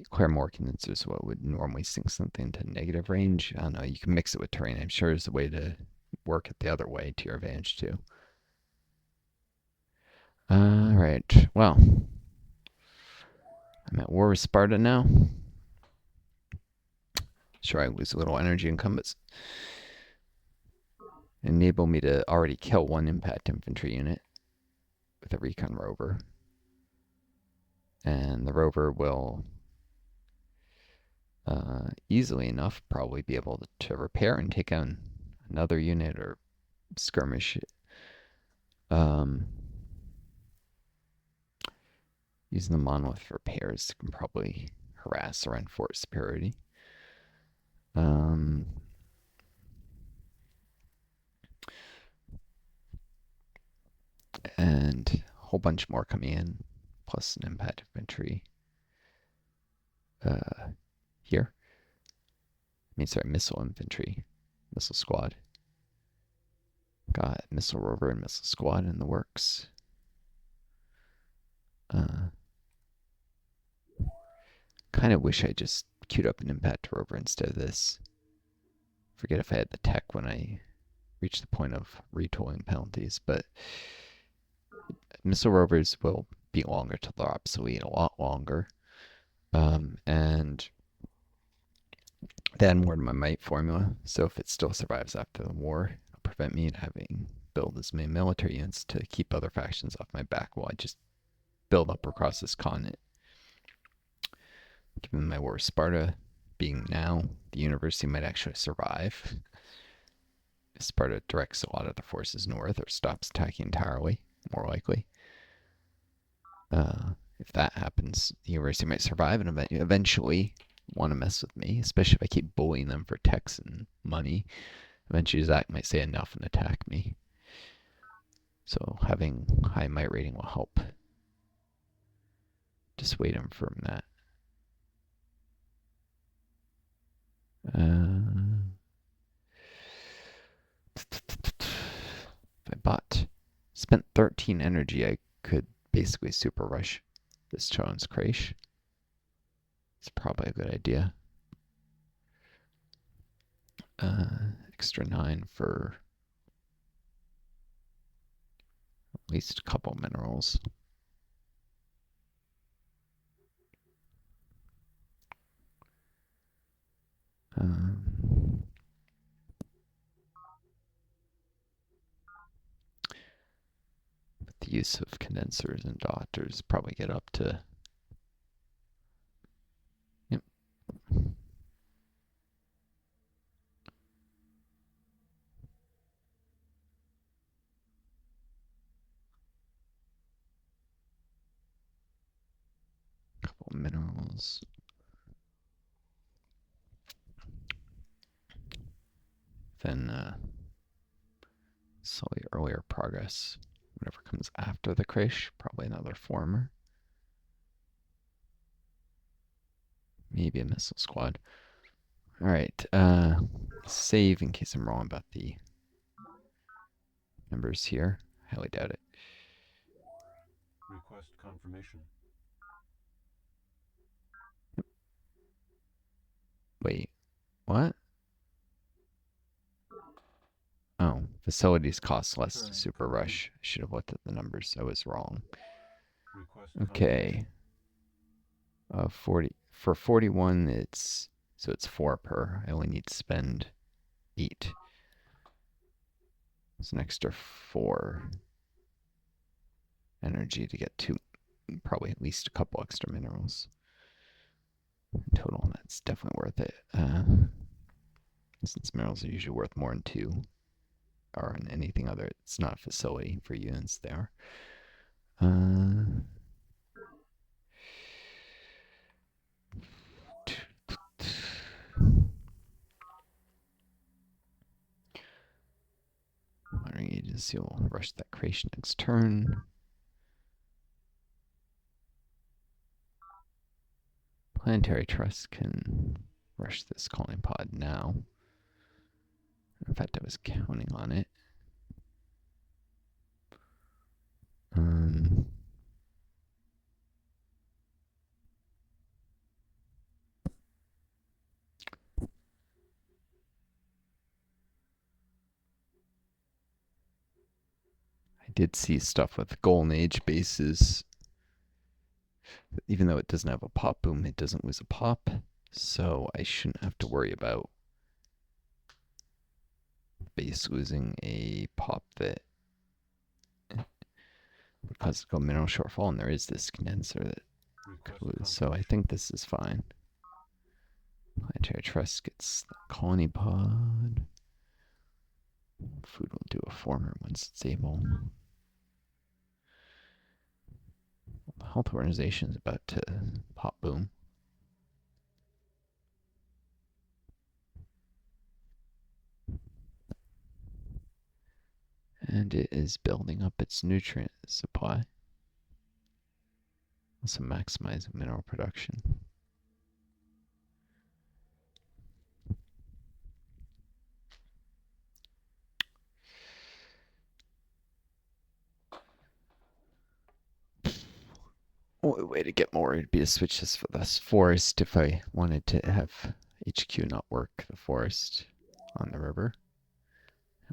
clear more condensers, what would normally sink something to negative range. I don't know. You can mix it with terrain. I'm sure there's a way to work it the other way to your advantage too. All right. Well, I'm at war with Sparta now. Sure, I lose a little energy income, but enable me to already kill one impact infantry unit with a recon rover. And the rover will easily enough probably be able to repair and take on another unit or skirmish Using the monolith for pairs can probably harass or enforce superiority. And a whole bunch more coming in, plus an impact infantry here. Sorry, missile infantry, missile squad. Got missile rover and missile squad in the works. Kind of wish I just queued up an impact rover instead of this. Forget if I had the tech when I reached the point of retooling penalties, but missile rovers will be longer till they're obsolete, a lot longer. And they add more to my might formula, so if it still survives after the war, it'll prevent me having build as many military units to keep other factions off my back while I just build up across this continent. Given my war with Sparta being now, the university might actually survive. If Sparta directs a lot of the forces north or stops attacking entirely, more likely. If that happens, the university might survive and eventually want to mess with me, especially if I keep bullying them for techs and money. Eventually, Zach might say enough and attack me. So having high might rating will help dissuade him from that. If I spent 13 energy, I could basically super rush this Chon's Crash. It's probably a good idea. Extra 9 for at least a couple minerals. With the use of condensers and doctors, probably get up to. Yep. Couple minerals. Then slowly earlier progress. Whatever comes after the crash, probably another former. Maybe a missile squad. Alright, save in case I'm wrong about the numbers here. Highly doubt it. Request confirmation. Wait, what? Oh, facilities cost less to super rush. I should have looked at the numbers. I was wrong. Okay. 40 for 41 it's 4 per. I only need to spend 8. It's an extra 4 energy to get 2, probably at least a couple extra minerals. In total, that's definitely worth it. Since minerals are usually worth more than 2, or in anything other, it's not a facility for units there. Monitoring agency will rush that creation next turn. Planetary Trust can rush this colony pod now. In fact, I was counting on it. I did see stuff with Golden Age bases. Even though it doesn't have a pop boom, it doesn't lose a pop. So I shouldn't have to worry about base losing a pop that would cause a mineral shortfall, and there is this condenser that could lose. So I think this is fine. Planetary Trust gets the colony pod. Food will do a former once it's able. The health organization is about to pop boom. And it is building up its nutrient supply. Also maximizing mineral production. Only way to get more would be to switch this for this forest if I wanted to have HQ not work the forest on the river.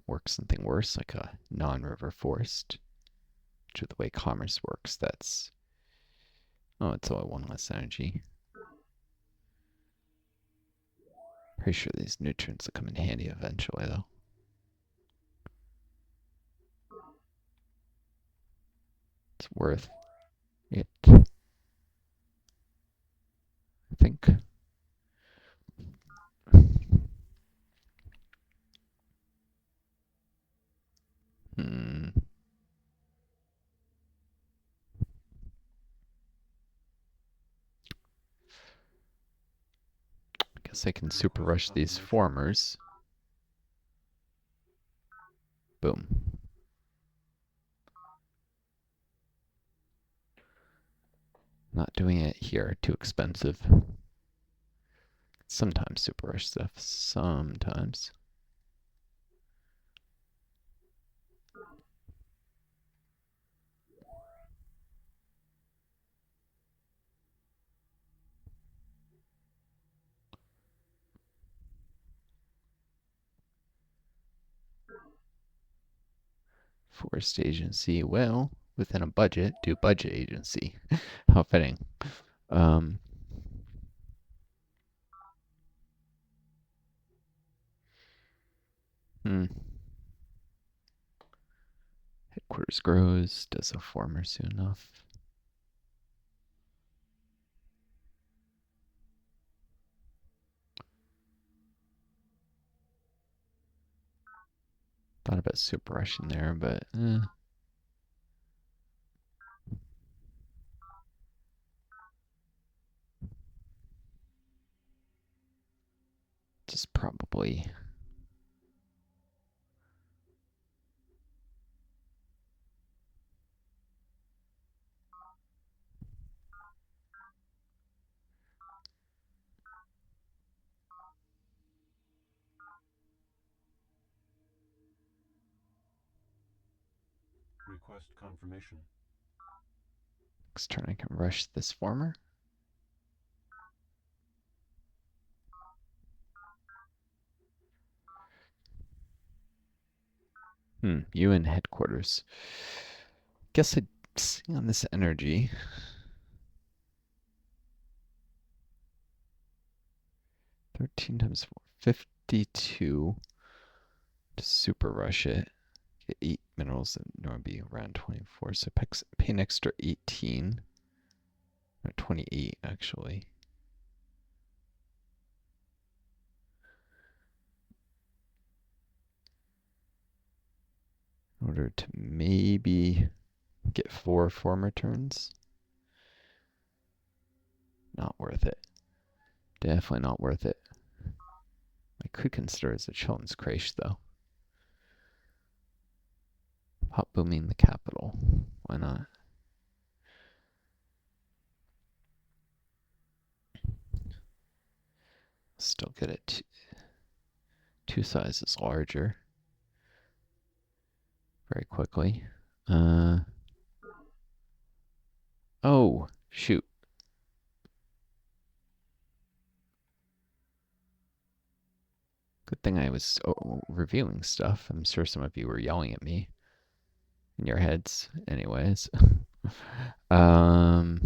Work something worse, like a non-river forest. Which with the way commerce works, that's... Oh, it's only one less energy. Pretty sure these nutrients will come in handy eventually, though. It's worth it, I think. Hmm. I guess I can super rush these formers. Boom. Not doing it here, too expensive. Sometimes super rush stuff, sometimes. Forest agency, well, within a budget, do budget agency. How fitting. Um, hmm. Headquarters grows, does a former soon enough. Thought about super rushing there, but just probably Request confirmation. next turn I can rush this former. You in headquarters. Guess I'd see on this energy. 13 times 4, 52. To super rush it. Get 8 minerals that normally be around 24. So pay an extra 18. Or 28, actually. In order to maybe get 4 former turns. Not worth it. Definitely not worth it. I could consider it as a children's creche, though. Pop booming the capital. Why not? Still get it 2 sizes larger. Very quickly. Oh, shoot. Good thing I was reviewing stuff. I'm sure some of you were yelling at me in your heads. Anyways. There's no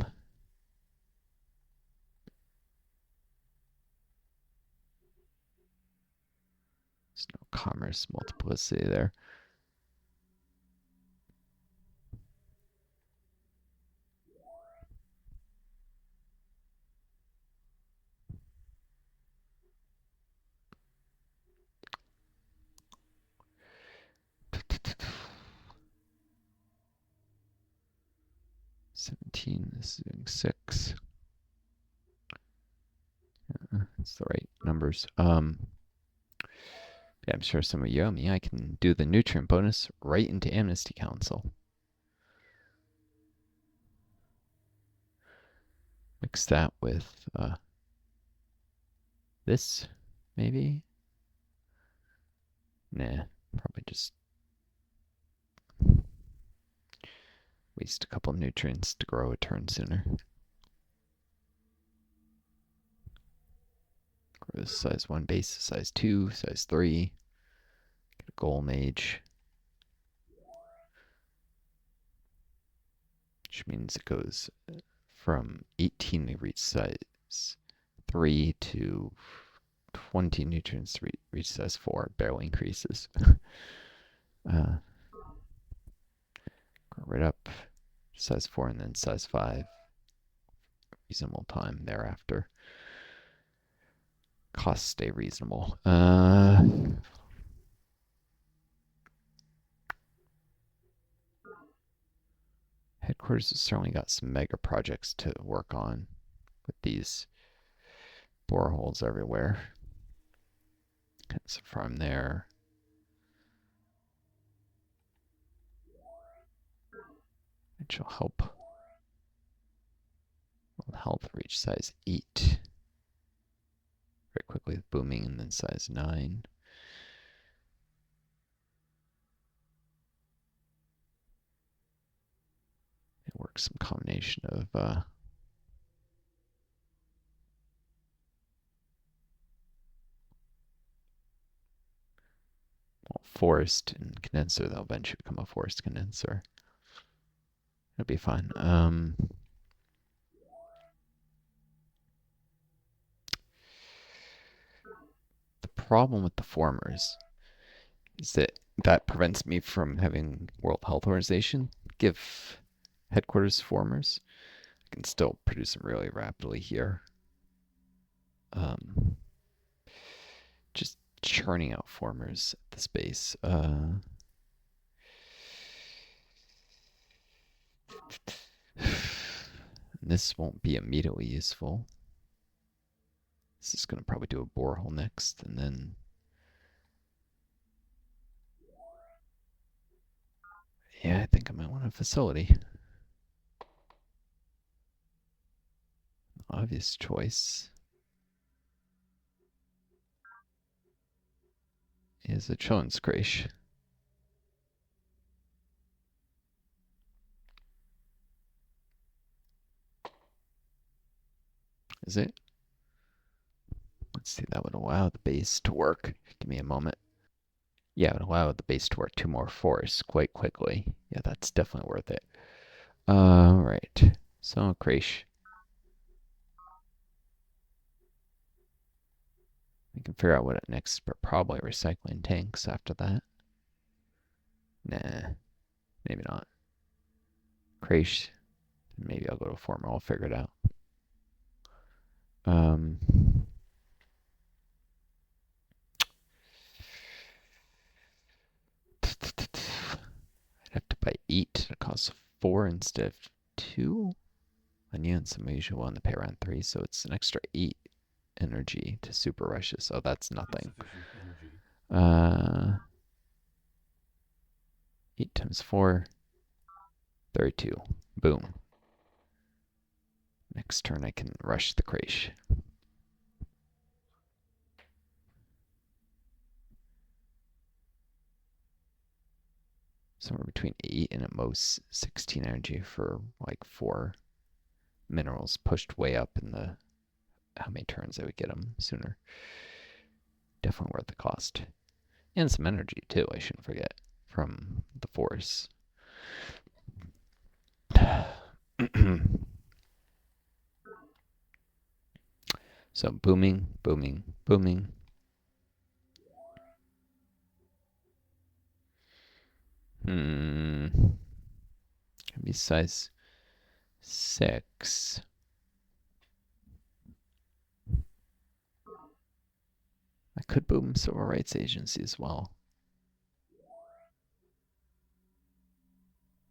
commerce multiplicity there. 17, this is doing 6. That's the right numbers. Yeah, I'm sure some of you owe me. I can do the nutrient bonus right into Amnesty Council. Mix that with this, maybe? Nah, probably just waste a couple nutrients to grow a turn sooner. Grow this size 1 base, size 2, size 3. Get a goal mage. Which means it goes from 18 to reach size 3 to 20 nutrients to reach size 4. Barely increases. Go right up size 4 and then size 5. Reasonable time thereafter. Costs stay reasonable. Headquarters has certainly got some mega projects to work on with these boreholes everywhere. Cancer farm there. Which will help. Will help reach size 8. Very quickly with booming, and then size 9. It works some combination of forest and condenser. They'll eventually become a forest condenser. It'll be fine. The problem with the formers is that prevents me from having World Health Organization give headquarters formers. I can still produce them really rapidly here. Just churning out formers at the space. This won't be immediately useful. This is going to probably do a borehole next, and then yeah, I think I might want a facility. Obvious choice is a Chon's Crash. Is it? Let's see, that would allow the base to work. Give me a moment. Yeah, it would allow the base to work 2 more forests quite quickly. Yeah, that's definitely worth it. Alright. So, Crash. We can figure out what it next, but probably recycling tanks after that. Nah, maybe not. Crash. Maybe I'll go to former. I'll figure it out. I'd have to buy 8. It costs 4 instead of 2. And yeah, and some usual on the pay around 3, so it's an extra 8 energy to super rushes. So that's nothing. 8 times 4, 32. Boom. Next turn I can rush the Crash. Somewhere between 8 and at most 16 energy for like 4 minerals pushed way up in the how many turns I would get them sooner. Definitely worth the cost. And some energy too, I shouldn't forget, from the force. So booming, booming, booming. Can be size 6. I could boom Civil Rights Agency as well.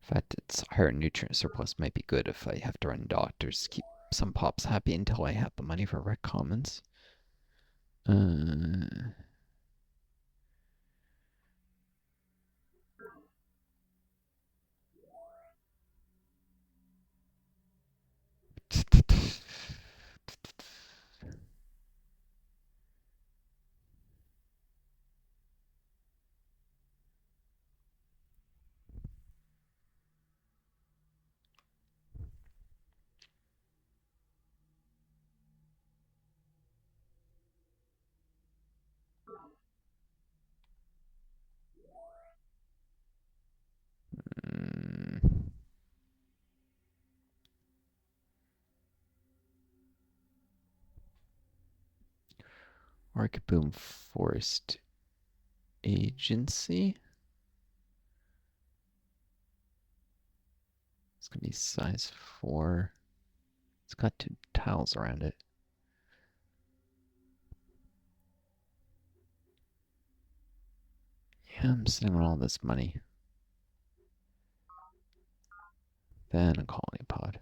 In fact, its higher nutrient surplus might be good if I have to run doctors. Keep some pops happy until I have the money for rec commons. Archboom Forest Agency. It's gonna be size 4. It's got 2 tiles around it. Yeah, I'm sitting on all this money. Then a colony pod.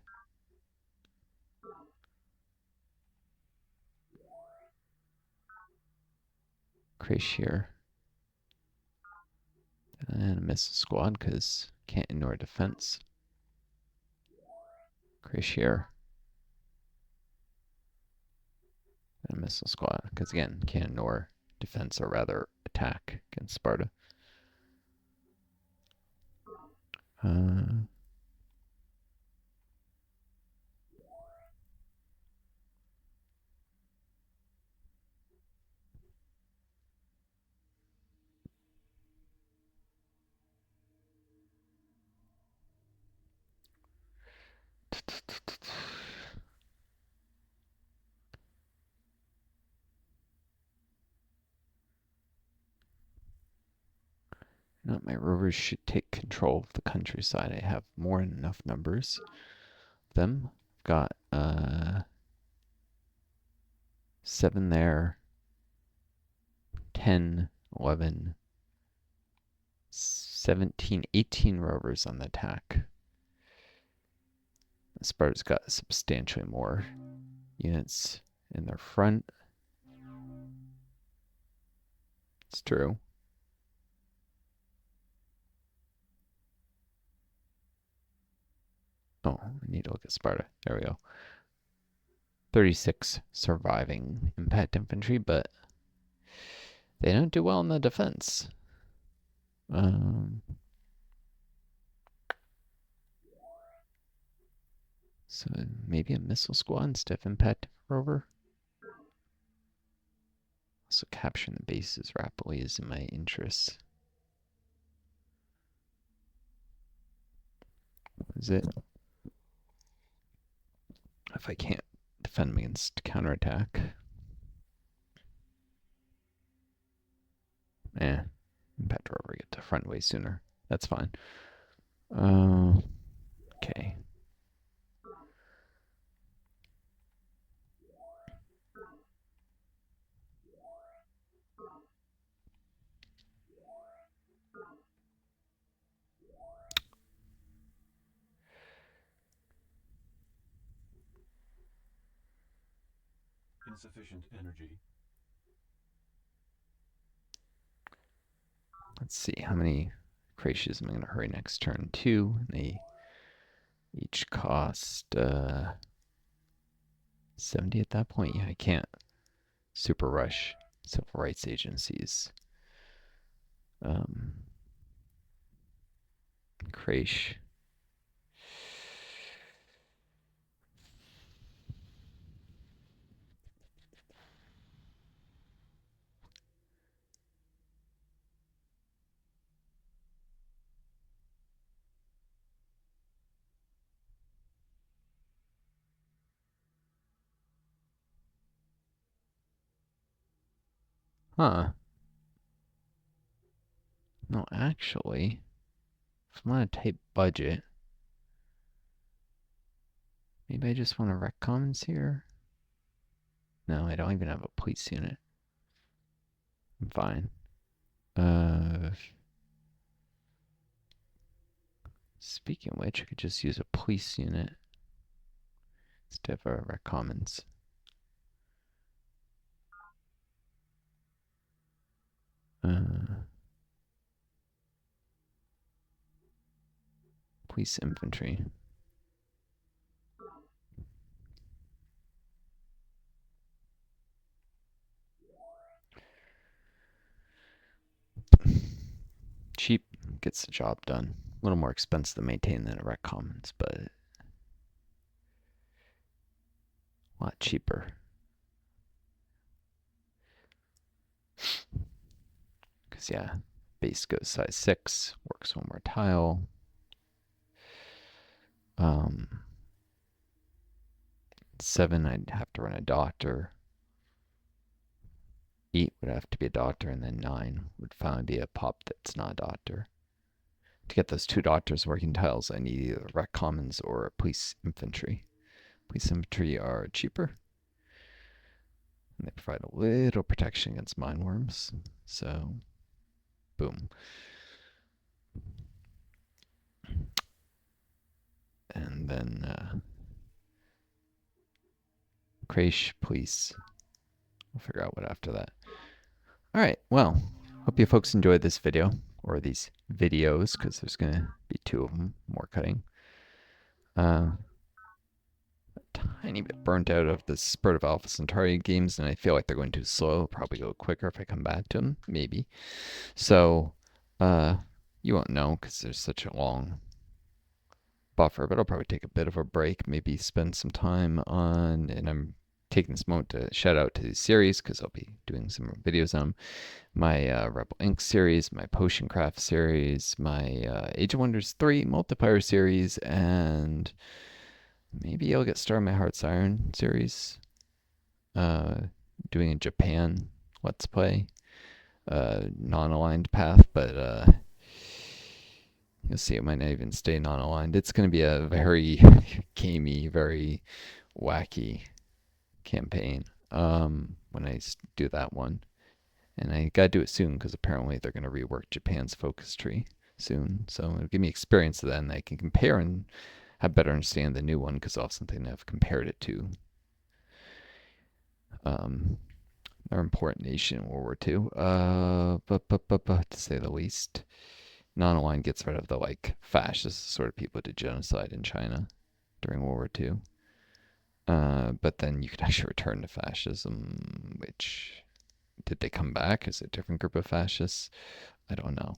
Cratier. And a missile squad, because can't ignore defense. Cratier. And a missile squad, because again, can't ignore defense, or rather attack against Sparta. No, my rovers should take control of the countryside. I have more than enough numbers of them. I've got 7 there, 10, 11, 17, 18 rovers on the attack. Sparta's got substantially more units in their front. It's true. Oh, I need to look at Sparta. There we go. 36 surviving impact infantry, but they don't do well in the defense. So maybe a missile squad instead of impact rover. Also capturing the bases rapidly is in my interest. Is it? If I can't defend them against counterattack. Impact rover get to front way sooner. That's fine. Okay. Insufficient energy. Let's see, how many Cratias am I going to hurry next turn? 2. They each cost 70 at that point. Yeah, I can't super rush civil rights agencies. Crash. Huh. No, actually, if I'm on a tight budget, maybe I just want to rec commons here. No, I don't even have a police unit. I'm fine. Speaking of which, I could just use a police unit instead of our commons. Police infantry. Cheap, gets the job done. A little more expensive to maintain than a rec commons, but a lot cheaper. Because, yeah, base goes size 6, works one more tile. 7, I'd have to run a doctor. 8 would have to be a doctor, and then 9 would finally be a pop that's not a doctor. To get those 2 doctors working tiles, I need either rec commons or police infantry. Police infantry are cheaper, and they provide a little protection against mine worms. So, boom. And then Crash, police. We'll figure out what after that. All right, well, hope you folks enjoyed this video, or these videos, because there's going to be 2 of them, more cutting. A tiny bit burnt out of the Spurt of Alpha Centauri games, and I feel like they're going too slow. It'll probably go quicker if I come back to them, maybe. So, you won't know, because there's such a long buffer, but I'll probably take a bit of a break, maybe spend some time on, and I'm taking this moment to shout out to the series, because I'll be doing some more videos on them. My Rebel Inc. series, my Potion Craft series, my Age of Wonders 3 multiplayer series, and maybe I'll get started on my Heart's Iron series. Doing a Japan Let's Play. Non-aligned path, but you'll see it might not even stay non-aligned. It's going to be a very gamey, very wacky campaign when I do that one. And I gotta do it soon because apparently they're gonna rework Japan's focus tree soon. So it'll give me experience then that I can compare and have better understand the new one because I'll have something I've compared it to. Our important nation in World War II. To say the least. Non-aligned gets rid of the like fascist sort of people who did genocide in China during World War II. But then you could actually return to fascism, which did they come back? Is it a different group of fascists? I don't know.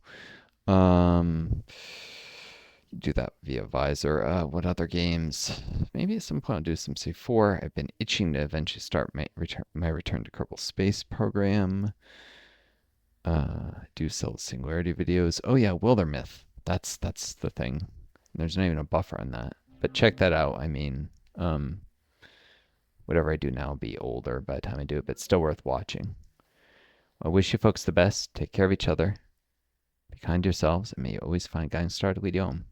Do that via Visor. What other games? Maybe at some point I'll do some C4. I've been itching to eventually start my return to Kerbal Space program. Do sell Singularity videos. Oh yeah, Wildermyth. That's the thing. There's not even a buffer on that. But check that out. I mean, whatever I do now will be older by the time I do it, but still worth watching. I wish you folks the best. Take care of each other. Be kind to yourselves, and may you always find guidance star to lead you home.